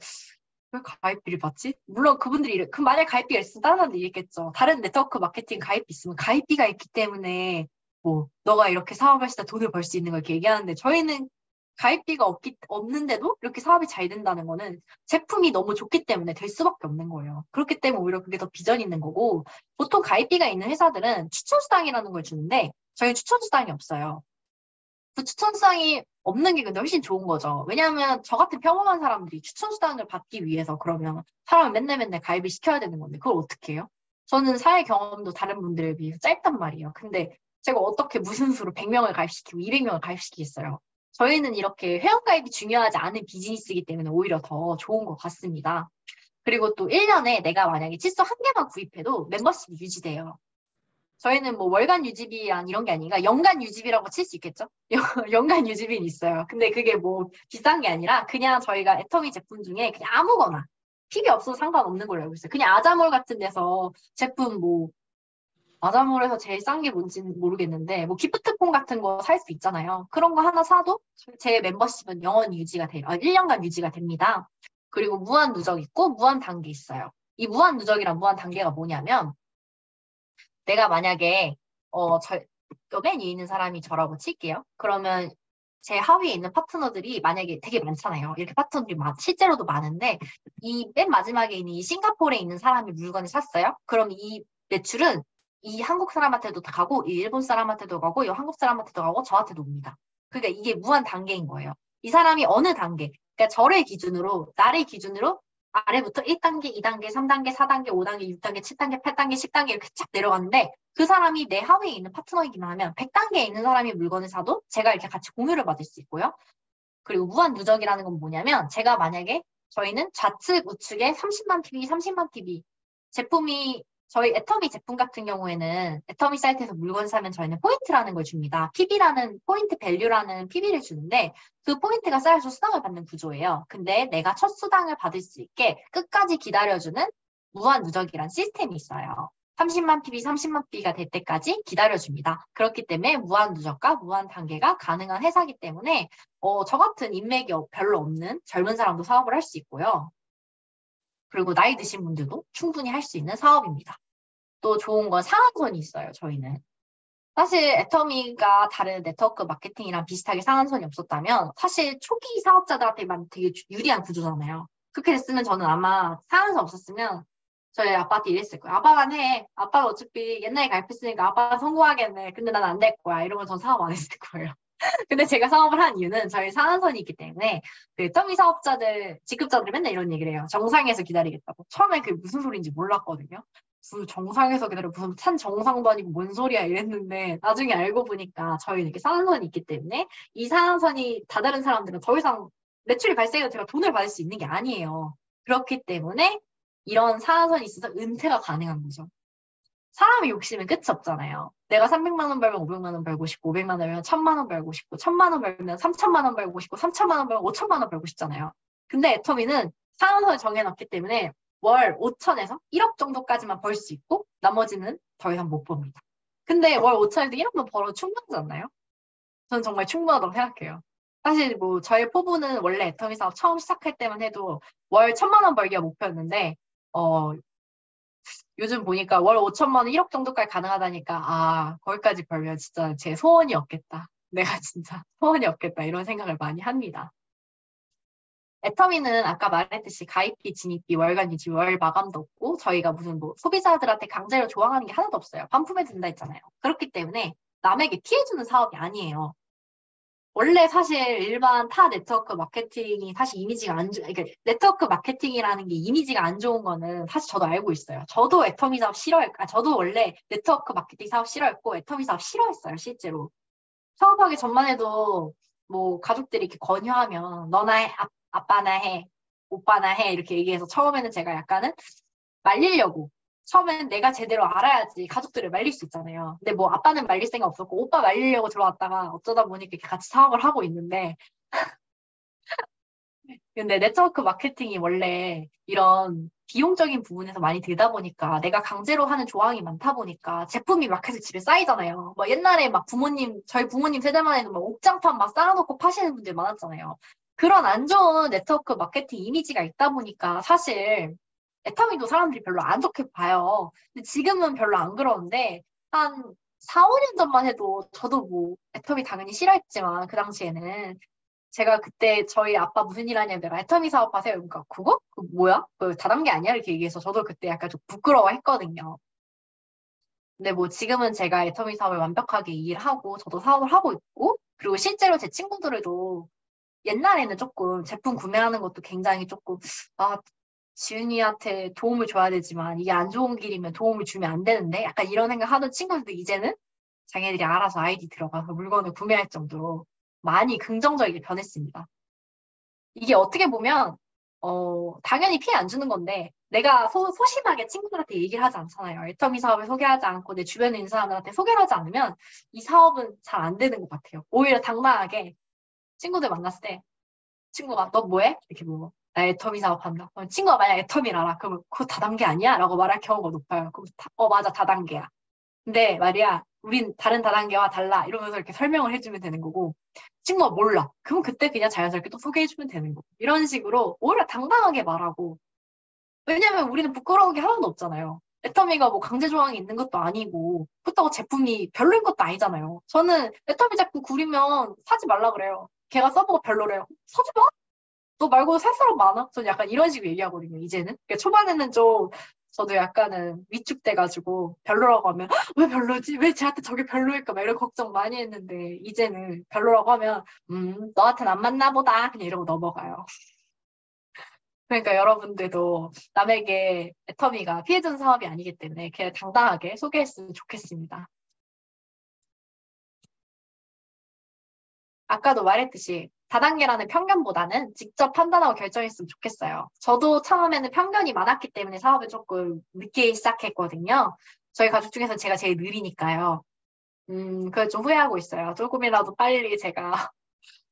Speaker 1: 왜 가입비를 받지? 물론 그분들이 만약에 가입비가 있으면 다른 사람들이 이랬겠죠. 다른 네트워크 마케팅 가입비 있으면 가입비가 있기 때문에 뭐 너가 이렇게 사업했을 때 돈을 벌 수 있는 걸 이렇게 얘기하는데 저희는 가입비가 없는데도 이렇게 사업이 잘 된다는 거는 제품이 너무 좋기 때문에 될 수밖에 없는 거예요. 그렇기 때문에 오히려 그게 더 비전이 있는 거고 보통 가입비가 있는 회사들은 추천수당이라는 걸 주는데 저희는 추천수당이 없어요. 그 추천수당이 없는 게 근데 훨씬 좋은 거죠. 왜냐하면 저 같은 평범한 사람들이 추천수당을 받기 위해서 그러면 사람을 맨날 가입을 시켜야 되는 건데 그걸 어떻게 해요? 저는 사회 경험도 다른 분들에 비해서 짧단 말이에요. 근데 제가 어떻게 무슨 수로 100명을 가입시키고 200명을 가입시키겠어요? 저희는 이렇게 회원가입이 중요하지 않은 비즈니스이기 때문에 오히려 더 좋은 것 같습니다. 그리고 또 1년에 내가 만약에 칫솔 1개만 구입해도 멤버십이 유지돼요. 저희는 뭐 월간 유지비랑 이런 게 아니라 연간 유지비라고 칠 수 있겠죠? 연간 유지비는 있어요. 근데 그게 뭐 비싼 게 아니라 그냥 저희가 애터미 제품 중에 그냥 아무거나 팁이 없어도 상관없는 걸로 알고 있어요. 그냥 아자몰 같은 데서 제품 뭐 아자몰에서 제일 싼 게 뭔지는 모르겠는데 뭐 기프트콘 같은 거 살 수 있잖아요. 그런 거 하나 사도 제 멤버십은 영원히 유지가 돼요. 1년간 유지가 됩니다. 그리고 무한 누적 있고 무한 단계 있어요. 이 무한 누적이랑 무한 단계가 뭐냐면 내가 만약에 맨 위에 있는 사람이 저라고 칠게요. 그러면 제 하위에 있는 파트너들이 만약에 되게 많잖아요. 이렇게 파트너들이 실제로도 많은데 이 맨 마지막에 있는 이 싱가포르에 있는 사람이 물건을 샀어요. 그럼 이 매출은 이 한국 사람한테도 가고 이 일본 사람한테도 가고 이 한국 사람한테도 가고 저한테도 옵니다. 그러니까 이게 무한 단계인 거예요. 이 사람이 어느 단계, 그러니까 나를 기준으로 아래부터 1단계, 2단계, 3단계, 4단계, 5단계, 6단계, 7단계, 8단계, 10단계 이렇게 쫙 내려갔는데 그 사람이 내 하위에 있는 파트너이기만 하면 100단계에 있는 사람이 물건을 사도 제가 이렇게 같이 공유를 받을 수 있고요. 그리고 무한 누적이라는 건 뭐냐면 제가 만약에 저희는 좌측, 우측에 30만 PB, 30만 PB 제품이 저희 애터미 제품 같은 경우에는 애터미 사이트에서 물건 사면 저희는 포인트라는 걸 줍니다. PB라는 포인트 밸류라는 PB를 주는데 그 포인트가 쌓여서 수당을 받는 구조예요. 근데 내가 첫 수당을 받을 수 있게 끝까지 기다려주는 무한 누적이란 시스템이 있어요. 30만 PB, 30만 PB가 될 때까지 기다려줍니다. 그렇기 때문에 무한 누적과 무한 단계가 가능한 회사이기 때문에 저 같은 인맥이 별로 없는 젊은 사람도 사업을 할 수 있고요. 그리고 나이 드신 분들도 충분히 할 수 있는 사업입니다. 또 좋은 건 상한선이 있어요, 저희는. 사실 애터미가 다른 네트워크 마케팅이랑 비슷하게 상한선이 없었다면 사실 초기 사업자들한테만 되게 유리한 구조잖아요. 그렇게 됐으면 저는 아마 상한선 없었으면 저희 아빠한테 이랬을 거예요. 아빠만 해. 아빠가 어차피 옛날에 가입했으니까 아빠가 성공하겠네. 근데 난 안 될 거야. 이러면 전 사업 안 했을 거예요. 근데 제가 사업을 한 이유는 저희 상한선이 있기 때문에 그 터미 사업자들, 직급자들이 맨날 이런 얘기를 해요. 정상에서 기다리겠다고. 처음에 그게 무슨 소리인지 몰랐거든요. 무슨 정상에서 기다려 무슨 산 정상도 아니고 뭔 소리야 이랬는데 나중에 알고 보니까 저희는 이렇게 상한선이 있기 때문에 이 상한선이 다다른 사람들은 더 이상 매출이 발생해도 제가 돈을 받을 수 있는 게 아니에요. 그렇기 때문에 이런 상한선이 있어서 은퇴가 가능한 거죠. 사람이 욕심은 끝이 없잖아요. 내가 300만 원 벌면 500만 원 벌고 싶고 500만 원 벌면 1000만 원 벌고 싶고 1000만 원 벌면 3000만 원 벌고 싶고 3000만 원 벌면 5000만 원 벌고 싶잖아요. 근데 애터미는 상한선을 정해놨기 때문에 월 5천에서 1억 정도까지만 벌 수 있고 나머지는 더 이상 못 봅니다. 근데 월 5천에서 1억만 벌어도 충분하지 않나요? 저는 정말 충분하다고 생각해요. 사실 뭐 저의 포부는 원래 애터미 사업 처음 시작할 때만 해도 월 1000만 원 벌기가 목표였는데 요즘 보니까 월 5천만 원 1억 정도까지 가능하다니까 거기까지 벌면 진짜 제 소원이 없겠다. 내가 진짜 소원이 없겠다 이런 생각을 많이 합니다. 애터미는 아까 말했듯이 가입비, 진입비, 월간 유지, 월 마감도 없고 저희가 무슨 뭐 소비자들한테 강제로 조항하는 게 하나도 없어요. 반품해 준다 했잖아요. 그렇기 때문에 남에게 피해주는 사업이 아니에요. 원래 사실 일반 타 네트워크 마케팅이 사실 이미지가 그러니까 네트워크 마케팅이라는 게 이미지가 안 좋은 거는 사실 저도 알고 있어요. 저도 애터미 사업 저도 원래 네트워크 마케팅 사업 싫어했고 애터미 사업 싫어했어요, 실제로. 사업하기 전만 해도 뭐 가족들이 이렇게 권유하면 너나 해, 아빠나 해, 오빠나 해 이렇게 얘기해서 처음에는 제가 약간은 말리려고 처음에는 내가 제대로 알아야지 가족들을 말릴 수 있잖아요. 근데 뭐 아빠는 말릴 생각 없었고 오빠 말리려고 들어왔다가 어쩌다 보니까 이렇게 같이 사업을 하고 있는데 근데 네트워크 마케팅이 원래 이런 비용적인 부분에서 많이 들다 보니까 내가 강제로 하는 조항이 많다 보니까 제품이 막 계속 집에 쌓이잖아요. 뭐 옛날에 막 저희 부모님 세대만 해도 막 옥장판 막 쌓아놓고 파시는 분들 많았잖아요. 그런 안 좋은 네트워크 마케팅 이미지가 있다 보니까 사실 애터미도 사람들이 별로 안 좋게 봐요. 근데 지금은 별로 안 그러는데 한 4, 5년 전만 해도 저도 뭐 애터미 당연히 싫어했지만 그 당시에는 제가 그때 저희 아빠 무슨 일 하냐면 내가 애터미 사업하세요. 그러니까 그거? 그거 뭐야? 그 다단계 아니야? 이렇게 얘기해서 저도 그때 약간 좀 부끄러워했거든요. 근데 뭐 지금은 제가 애터미 사업을 완벽하게 일하고 저도 사업을 하고 있고 그리고 실제로 제 친구들도 옛날에는 조금 제품 구매하는 것도 굉장히 조금 지은이한테 도움을 줘야 되지만 이게 안 좋은 길이면 도움을 주면 안 되는데 약간 이런 생각 하는 친구들도 이제는 자기들이 알아서 아이디 들어가서 물건을 구매할 정도로 많이 긍정적이게 변했습니다. 이게 어떻게 보면 당연히 피해 안 주는 건데 내가 소심하게 친구들한테 얘기를 하지 않잖아요. 애터미 사업을 소개하지 않고 내 주변에 있는 사람들한테 소개를 하지 않으면 이 사업은 잘 안 되는 것 같아요. 오히려 당당하게 친구들 만났을 때 친구가 너 뭐해? 이렇게 물어봐. 나 애터미 사업한다. 그럼 친구가 만약 애터미를 알아. 그러면 그거 다단계 아니야? 라고 말할 경우가 높아요. 그럼 맞아 다단계야. 근데 말이야 우린 다른 다단계와 달라 이러면서 이렇게 설명을 해주면 되는 거고 친구가 몰라. 그럼 그때 그냥 자연스럽게 또 소개해주면 되는 거고 이런 식으로 오히려 당당하게 말하고 왜냐면 우리는 부끄러운 게 하나도 없잖아요. 애터미가 뭐 강제 조항이 있는 것도 아니고 그렇다고 제품이 별로인 것도 아니잖아요. 저는 애터미 제품 구리면 사지 말라 그래요. 걔가 써보고 별로래요. 사지 마. 너 말고 살 사람 많아? 저는 약간 이런 식으로 얘기하거든요, 이제는. 그러니까 초반에는 좀 저도 약간은 위축돼가지고 별로라고 하면 왜 별로지? 왜 쟤한테 저게 별로일까? 막 이런 걱정 많이 했는데 이제는 별로라고 하면 너한테는 안 맞나 보다. 그냥 이러고 넘어가요. 그러니까 여러분들도 남에게 애터미가 피해준 사업이 아니기 때문에 그냥 당당하게 소개했으면 좋겠습니다. 아까도 말했듯이 다단계라는 편견보다는 직접 판단하고 결정했으면 좋겠어요. 저도 처음에는 편견이 많았기 때문에 사업을 조금 늦게 시작했거든요. 저희 가족 중에서 제가 제일 느리니까요. 그걸 좀 후회하고 있어요. 조금이라도 빨리 제가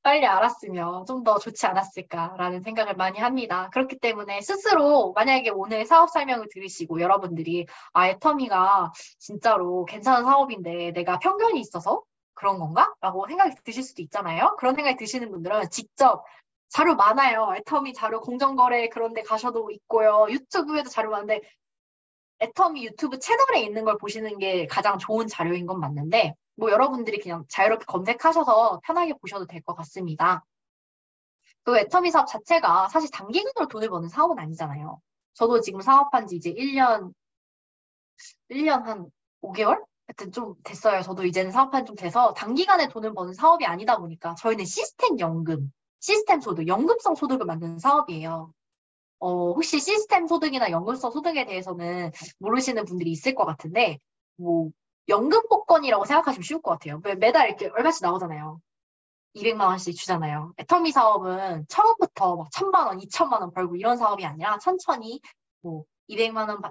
Speaker 1: 빨리 알았으면 좀 더 좋지 않았을까라는 생각을 많이 합니다. 그렇기 때문에 스스로 만약에 오늘 사업 설명을 들으시고 여러분들이 애터미가 진짜로 괜찮은 사업인데 내가 편견이 있어서 그런 건가? 라고 생각이 드실 수도 있잖아요. 그런 생각이 드시는 분들은 직접 자료 많아요. 애터미 자료 공정거래 그런 데 가셔도 있고요. 유튜브에도 자료 많은데 애터미 유튜브 채널에 있는 걸 보시는 게 가장 좋은 자료인 건 맞는데 뭐 여러분들이 그냥 자유롭게 검색하셔서 편하게 보셔도 될 것 같습니다. 그 애터미 사업 자체가 사실 단기간으로 돈을 버는 사업은 아니잖아요. 저도 지금 사업한 지 이제 1년 한 5개월? 하여튼 좀 됐어요. 저도 이제는 사업한 좀 돼서 단기간에 돈을 버는 사업이 아니다 보니까 저희는 시스템 연금, 시스템 소득, 연금성 소득을 만드는 사업이에요. 혹시 시스템 소득이나 연금성 소득에 대해서는 모르시는 분들이 있을 것 같은데, 뭐, 연금 복권이라고 생각하시면 쉬울 것 같아요. 매달 이렇게 얼마씩 나오잖아요. 200만 원씩 주잖아요. 애터미 사업은 처음부터 막 1000만 원, 2000만 원 벌고 이런 사업이 아니라 천천히 뭐 200만 원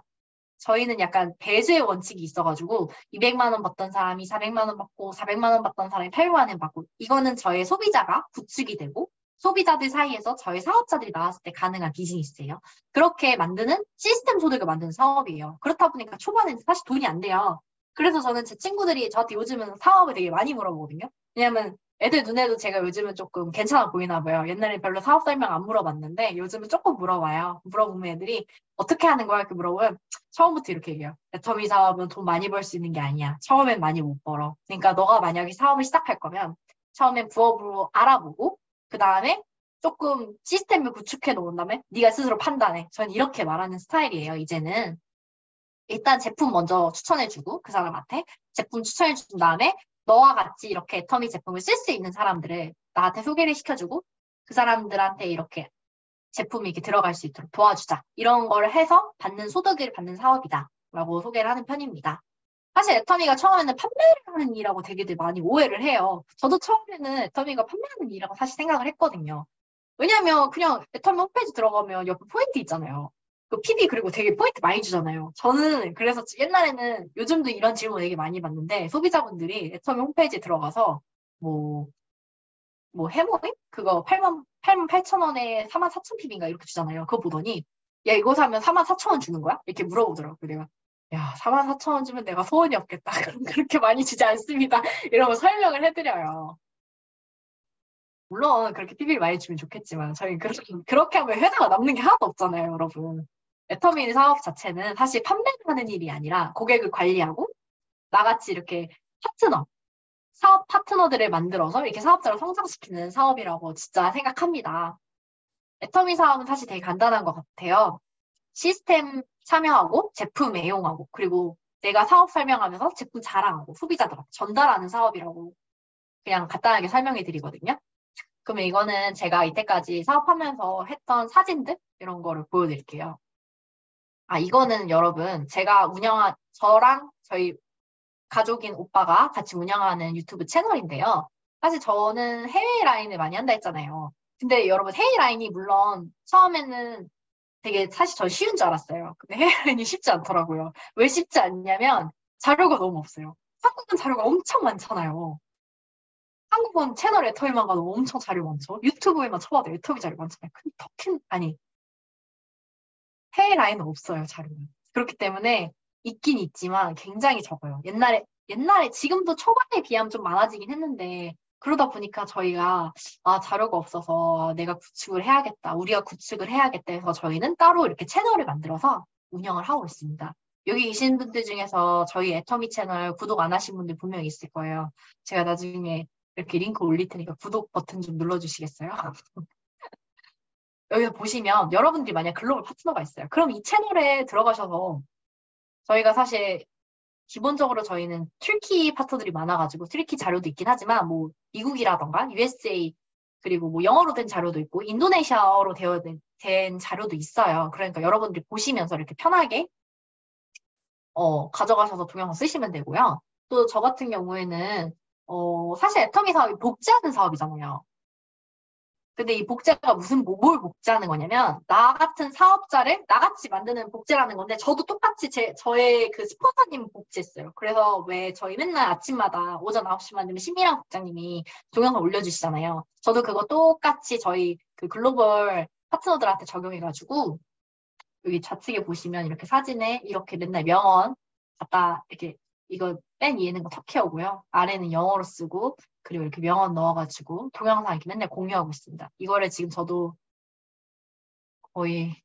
Speaker 1: 저희는 약간 배수의 원칙이 있어가지고 200만 원 받던 사람이 400만 원 받고 400만 원 받던 사람이 800만 원 받고 이거는 저희 소비자가 구축이 되고 소비자들 사이에서 저희 사업자들이 나왔을 때 가능한 비즈니스예요. 그렇게 만드는 시스템 소득을 만드는 사업이에요. 그렇다 보니까 초반에는 사실 돈이 안 돼요. 그래서 저는 제 친구들이 저한테 요즘은 사업을 되게 많이 물어보거든요. 왜냐면 애들 눈에도 제가 요즘은 조금 괜찮아 보이나 봐요. 옛날에 별로 사업 설명 안 물어봤는데 요즘은 조금 물어봐요. 물어보면 애들이 어떻게 하는 거야? 이렇게 물어보면 처음부터 이렇게 얘기해요. 애터미 사업은 돈 많이 벌 수 있는 게 아니야. 처음엔 많이 못 벌어. 그러니까 너가 만약에 사업을 시작할 거면 처음엔 부업으로 알아보고 그 다음에 조금 시스템을 구축해 놓은 다음에 네가 스스로 판단해. 전 이렇게 말하는 스타일이에요. 이제는 일단 제품 먼저 추천해주고 그 사람한테 제품 추천해준 다음에 너와 같이 이렇게 애터미 제품을 쓸 수 있는 사람들을 나한테 소개를 시켜주고 그 사람들한테 이렇게 제품이 이렇게 들어갈 수 있도록 도와주자. 이런 걸 해서 받는 소득을 받는 사업이다. 라고 소개를 하는 편입니다. 사실 애터미가 처음에는 판매를 하는 일이라고 되게들 많이 오해를 해요. 저도 처음에는 애터미가 판매하는 일이라고 사실 생각을 했거든요. 왜냐면 그냥 애터미 홈페이지 들어가면 옆에 포인트 있잖아요. 그 PB 그리고 되게 포인트 많이 주잖아요. 저는 그래서 옛날에는 요즘도 이런 질문 되게 많이 받는데 소비자분들이 애터미 홈페이지에 들어가서 뭐 해모임? 그거 88,000원에 44,000 PB인가 이렇게 주잖아요. 그거 보더니 야 이거 사면 44,000원 주는 거야? 이렇게 물어보더라고요. 내가 야 44,000원 주면 내가 소원이 없겠다. 그럼 그렇게 많이 주지 않습니다. 이러고 설명을 해드려요. 물론 그렇게 PB를 많이 주면 좋겠지만 저희 그렇게 하면 회사가 남는 게 하나도 없잖아요, 여러분. 애터미 사업 자체는 사실 판매를 하는 일이 아니라 고객을 관리하고 나같이 이렇게 사업 파트너들을 만들어서 이렇게 사업자를 성장시키는 사업이라고 진짜 생각합니다. 애터미 사업은 사실 되게 간단한 것 같아요. 시스템 참여하고 제품 애용하고 그리고 내가 사업 설명하면서 제품 자랑하고 소비자들한테 전달하는 사업이라고 그냥 간단하게 설명해 드리거든요. 그러면 이거는 제가 이때까지 사업하면서 했던 사진들 이런 거를 보여드릴게요. 이거는 여러분 제가 저랑 저희 가족인 오빠가 같이 운영하는 유튜브 채널인데요. 사실 저는 해외 라인을 많이 한다 했잖아요. 근데 여러분 해외 라인이 물론 처음에는 되게 사실 전 쉬운 줄 알았어요. 근데 해외 라인이 쉽지 않더라고요. 왜 쉽지 않냐면 자료가 너무 없어요. 한국은 자료가 엄청 많잖아요. 한국은 채널 애터미만 가도 엄청 자료 많죠. 유튜브에만 쳐봐도 애터미 자료 많잖아요. 근데 해외 라인은 없어요, 자료는. 그렇기 때문에 있긴 있지만 굉장히 적어요. 옛날에 지금도 초반에 비하면 좀 많아지긴 했는데 그러다 보니까 저희가 자료가 없어서 내가 구축을 해야겠다. 우리가 구축을 해야겠다 해서 저희는 따로 이렇게 채널을 만들어서 운영을 하고 있습니다. 여기 계신 분들 중에서 저희 애터미 채널 구독 안 하신 분들 분명히 있을 거예요. 제가 나중에 이렇게 링크 올릴 테니까 구독 버튼 좀 눌러주시겠어요? 여기서 보시면 여러분들이 만약 글로벌 파트너가 있어요. 그럼 이 채널에 들어가셔서 저희가 사실 기본적으로 저희는 튀르키 파트너들이 많아가지고 튀르키 자료도 있긴 하지만 뭐 미국이라던가 USA 그리고 뭐 영어로 된 자료도 있고 인도네시아어로 된 자료도 있어요. 그러니까 여러분들이 보시면서 이렇게 편하게 가져가셔서 동영상 쓰시면 되고요. 또 저 같은 경우에는 사실 애터미 사업이 복제하는 사업이잖아요. 근데 이 복제가 뭘 복제하는 거냐면, 나 같은 사업자를 나같이 만드는 복제라는 건데, 저도 똑같이 저의 그 스폰서님 복제했어요. 그래서 왜 저희 맨날 아침마다 오전 9시만 되면 신미랑 국장님이 동영상 올려주시잖아요. 저도 그거 똑같이 저희 그 글로벌 파트너들한테 적용해가지고, 여기 좌측에 보시면 이렇게 사진에 이렇게 맨날 명언 갖다 이렇게 이거 맨 위에는 거 터키어고요. 아래는 영어로 쓰고 그리고 이렇게 명언 넣어가지고 동영상 이렇게 맨날 공유하고 있습니다. 이거를 지금 저도 거의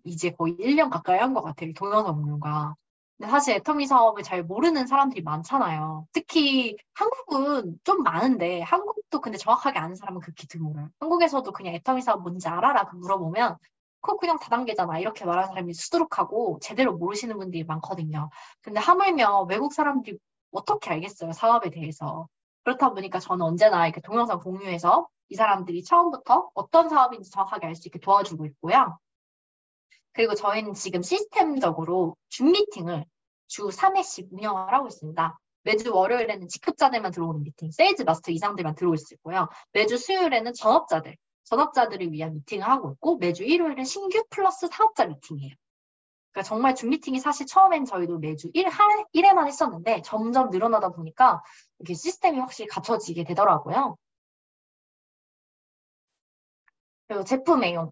Speaker 1: 이제 거의 1년 가까이 한 것 같아요. 이 동영상 공유가. 근데 사실 애터미 사업을 잘 모르는 사람들이 많잖아요. 특히 한국은 좀 많은데 한국도 근데 정확하게 아는 사람은 극히 드물어요. 한국에서도 그냥 애터미 사업 뭔지 알아라 물어보면 그거 그냥 다단계잖아 이렇게 말하는 사람이 수두룩하고 제대로 모르시는 분들이 많거든요. 근데 하물며 외국 사람들이 어떻게 알겠어요, 사업에 대해서. 그렇다 보니까 저는 언제나 이렇게 동영상 공유해서 이 사람들이 처음부터 어떤 사업인지 정확하게 알 수 있게 도와주고 있고요. 그리고 저희는 지금 시스템적으로 줌 미팅을 주 3회씩 운영을 하고 있습니다. 매주 월요일에는 직급자들만 들어오는 미팅, 세일즈 마스터 이상들만 들어올 수 있고요. 매주 수요일에는 전업자들을 위한 미팅을 하고 있고, 매주 일요일은 신규 플러스 사업자 미팅이에요. 그러니까 정말 줌 미팅이 사실 처음엔 저희도 매주 1회만 했었는데 점점 늘어나다 보니까 이렇게 시스템이 확실히 갖춰지게 되더라고요. 그리고 제품 애용.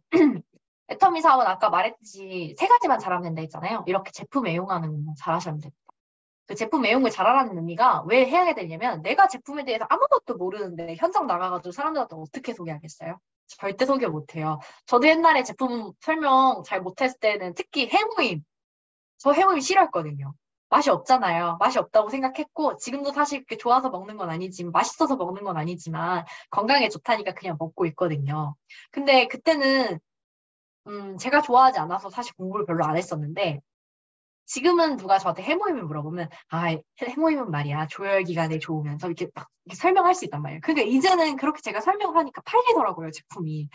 Speaker 1: 애터미 사업은 아까 말했듯이 3가지만 잘하면 된다 했잖아요. 이렇게 제품 애용하는 것만 잘하시면 됩니다. 그 제품 애용을 잘하라는 의미가 왜 해야 되냐면 내가 제품에 대해서 아무것도 모르는데 현장 나가가지고 사람들한테 어떻게 소개하겠어요? 절대 소개 못해요. 저도 옛날에 제품 설명 잘 못했을 때는 특히 해모임. 저 해모임 싫어했거든요. 맛이 없잖아요. 맛이 없다고 생각했고 지금도 사실 그렇게 좋아서 먹는 건 아니지만 맛있어서 먹는 건 아니지만 건강에 좋다니까 그냥 먹고 있거든요. 근데 그때는 제가 좋아하지 않아서 사실 공부를 별로 안 했었는데 지금은 누가 저한테 해모임을 물어보면 해모임은 말이야 조혈기관에 좋으면서 이렇게 막 이렇게 설명할 수 있단 말이에요. 그러니까 이제는 그렇게 제가 설명을 하니까 팔리더라고요, 제품이.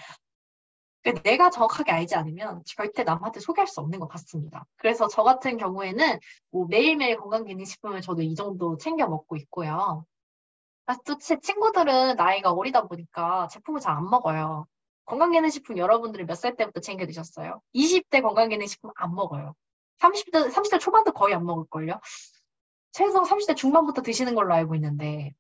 Speaker 1: 그러니까 내가 정확하게 알지 않으면 절대 남한테 소개할 수 없는 것 같습니다. 그래서 저 같은 경우에는 뭐 매일매일 건강기능식품을 저도 이 정도 챙겨 먹고 있고요. 또 제 친구들은 나이가 어리다 보니까 제품을 잘 안 먹어요. 건강기능식품 여러분들이 몇 살 때부터 챙겨 드셨어요? 20대 건강기능식품 안 먹어요. 30대 초반도 거의 안 먹을걸요? 최소 30대 중반부터 드시는 걸로 알고 있는데,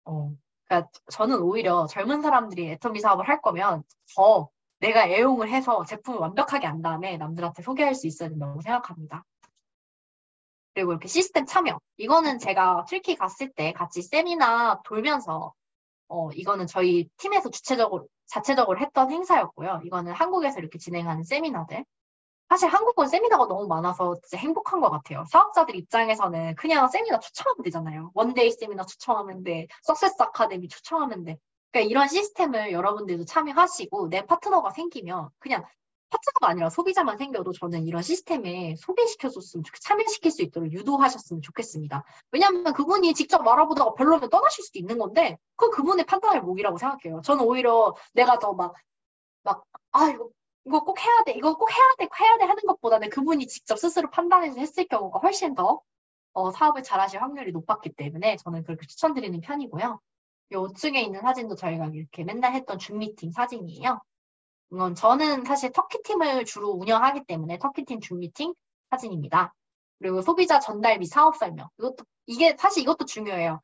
Speaker 1: 그러니까 저는 오히려 젊은 사람들이 애터미 사업을 할 거면 더 내가 애용을 해서 제품을 완벽하게 안 다음에 남들한테 소개할 수 있어야 된다고 생각합니다. 그리고 이렇게 시스템 참여. 이거는 제가 튀르키 갔을 때 같이 세미나 돌면서 이거는 저희 팀에서 자체적으로 했던 행사였고요. 이거는 한국에서 이렇게 진행하는 세미나들. 사실 한국은 세미나가 너무 많아서 진짜 행복한 것 같아요. 사업자들 입장에서는 그냥 세미나 초청하면 되잖아요. 원데이 세미나 초청하면 돼. 석세스 아카데미 초청하면 돼. 그러니까 이런 시스템을 여러분들도 참여하시고 내 파트너가 생기면 그냥 파트너가 아니라 소비자만 생겨도 저는 이런 시스템에 소개시켜줬으면 참여시킬 수 있도록 유도하셨으면 좋겠습니다. 왜냐하면 그분이 직접 알아보다가 별로면 떠나실 수도 있는 건데 그건 그분의 판단의 몫이라고 생각해요. 저는 오히려 내가 더 이거 꼭 해야 돼, 이거 꼭 해야 돼 하는 것보다는 그분이 직접 스스로 판단해서 했을 경우가 훨씬 더 사업을 잘하실 확률이 높았기 때문에 저는 그렇게 추천드리는 편이고요. 이 우측에 있는 사진도 저희가 이렇게 맨날 했던 줌 미팅 사진이에요. 저는 사실 터키팀을 주로 운영하기 때문에 터키팀 줌 미팅 사진입니다. 그리고 소비자 전달 및 사업 설명. 이것도 중요해요.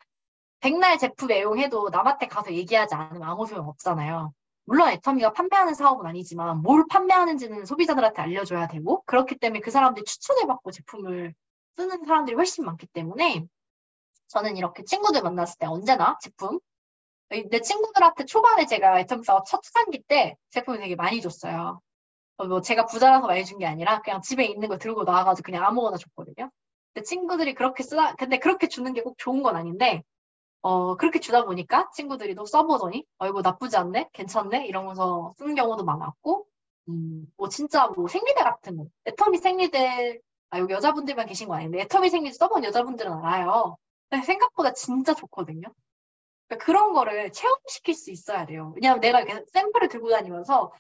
Speaker 1: 백날 제품 애용해도 남한테 가서 얘기하지 않으면 아무 소용 없잖아요. 물론 애터미가 판매하는 사업은 아니지만 뭘 판매하는지는 소비자들한테 알려줘야 되고 그렇기 때문에 그 사람들이 추천을 받고 제품을 쓰는 사람들이 훨씬 많기 때문에 저는 이렇게 친구들 만났을 때 언제나 내 친구들한테 초반에 제가 애터미 사업 첫 초창기 때 제품을 되게 많이 줬어요. 뭐 제가 부자라서 많이 준 게 아니라 그냥 집에 있는 거 들고 나와가지고 그냥 아무거나 줬거든요. 근데 친구들이 근데 그렇게 주는 게 꼭 좋은 건 아닌데 그렇게 주다 보니까 친구들이 또 써보더니, 이거 나쁘지 않네? 괜찮네? 이러면서 쓰는 경우도 많았고, 진짜 생리대 같은 거. 애터미 생리대, 여기 여자분들만 계신 거 아닌데, 애터미 생리대 써본 여자분들은 알아요. 근데 생각보다 진짜 좋거든요. 그러니까 그런 거를 체험시킬 수 있어야 돼요. 왜냐하면 내가 이렇게 샘플을 들고 다니면서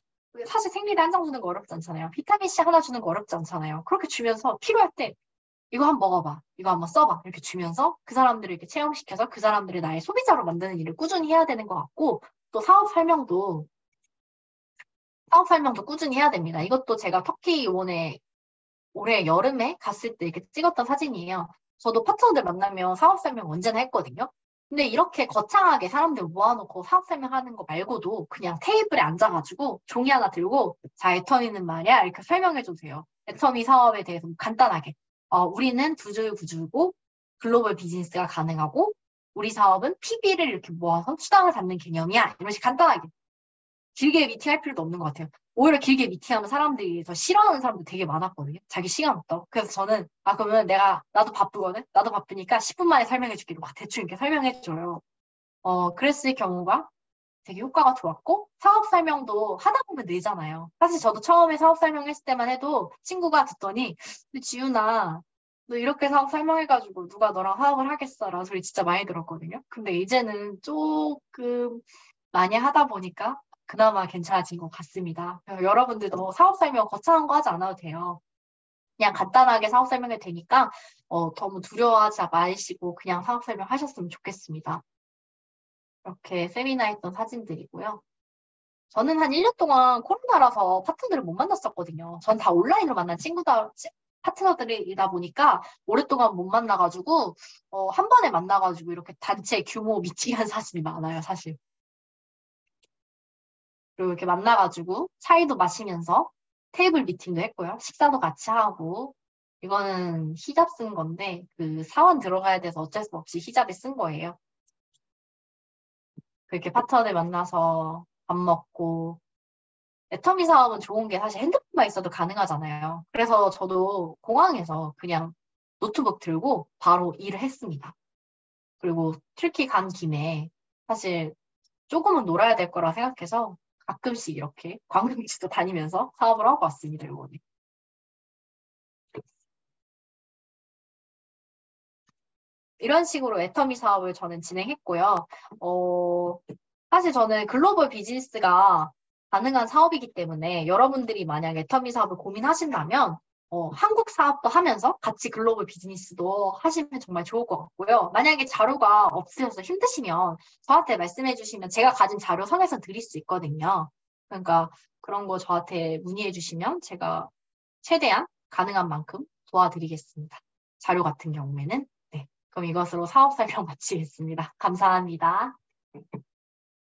Speaker 1: 사실 생리대 한 장 주는 거 어렵지 않잖아요. 비타민C 하나 주는 거 어렵지 않잖아요. 그렇게 주면서 필요할 때 이거 한번 먹어봐. 이거 한번 써봐. 이렇게 주면서 그 사람들을 이렇게 체험시켜서 그 사람들을 나의 소비자로 만드는 일을 꾸준히 해야 되는 것 같고 또 사업 설명도 꾸준히 해야 됩니다. 이것도 제가 터키 올해 여름에 갔을 때 이렇게 찍었던 사진이에요. 저도 파트너들 만나면 사업 설명 언제나 했거든요. 근데 이렇게 거창하게 사람들 모아놓고 사업 설명하는 거 말고도 그냥 테이블에 앉아가지고 종이 하나 들고 자, 애터미는 말이야 이렇게 설명해주세요. 애터미 사업에 대해서 간단하게 우리는 구줄구줄고 글로벌 비즈니스가 가능하고 우리 사업은 PB를 이렇게 모아서 수당을 받는 개념이야. 이런 식으로 간단하게. 길게 미팅할 필요도 없는 것 같아요. 오히려 길게 미팅하면 사람들이 더 싫어하는 사람도 되게 많았거든요. 자기 시간 없다고. 그래서 저는 그러면 나도 바쁘거든. 나도 바쁘니까 10분 만에 설명해 줄게. 막 대충 이렇게 설명해 줘요. 그랬을 경우가 되게 효과가 좋았고 사업 설명도 하다 보면 늘잖아요. 사실 저도 처음에 사업 설명했을 때만 해도 친구가 듣더니 근데 지윤아 너 이렇게 사업 설명해가지고 누가 너랑 사업을 하겠어? 라는 소리 진짜 많이 들었거든요. 근데 이제는 조금 많이 하다 보니까 그나마 괜찮아진 것 같습니다. 여러분들도 사업 설명 거창한 거 하지 않아도 돼요. 그냥 간단하게 사업 설명해도 되니까 너무 두려워하지 마시고 그냥 사업 설명 하셨으면 좋겠습니다. 이렇게 세미나 했던 사진들이고요. 저는 한 1년 동안 코로나라서 파트너들을 못 만났었거든요. 전 다 온라인으로 만난 파트너들이다 보니까 오랫동안 못 만나가지고 한 번에 만나가지고 이렇게 단체 규모 미팅한 사진이 많아요, 사실. 그리고 이렇게 만나가지고 차이도 마시면서 테이블 미팅도 했고요. 식사도 같이 하고 이거는 히잡 쓴 건데 그 사원 들어가야 돼서 어쩔 수 없이 히잡에 쓴 거예요. 그렇게 파트너들 만나서 밥 먹고 애터미 사업은 좋은 게 사실 핸드폰만 있어도 가능하잖아요. 그래서 저도 공항에서 그냥 노트북 들고 바로 일을 했습니다. 그리고 튀르키 간 김에 사실 조금은 놀아야 될 거라 생각해서 가끔씩 이렇게 관광지도 다니면서 사업을 하고 왔습니다, 이번에. 이런 식으로 애터미 사업을 저는 진행했고요. 사실 저는 글로벌 비즈니스가 가능한 사업이기 때문에 여러분들이 만약 애터미 사업을 고민하신다면 한국 사업도 하면서 같이 글로벌 비즈니스도 하시면 정말 좋을 것 같고요. 만약에 자료가 없으셔서 힘드시면 저한테 말씀해 주시면 제가 가진 자료 선에서 드릴 수 있거든요. 그러니까 그런 거 저한테 문의해 주시면 제가 최대한 가능한 만큼 도와드리겠습니다. 자료 같은 경우에는. 네. 그럼 이것으로 사업 설명 마치겠습니다. 감사합니다.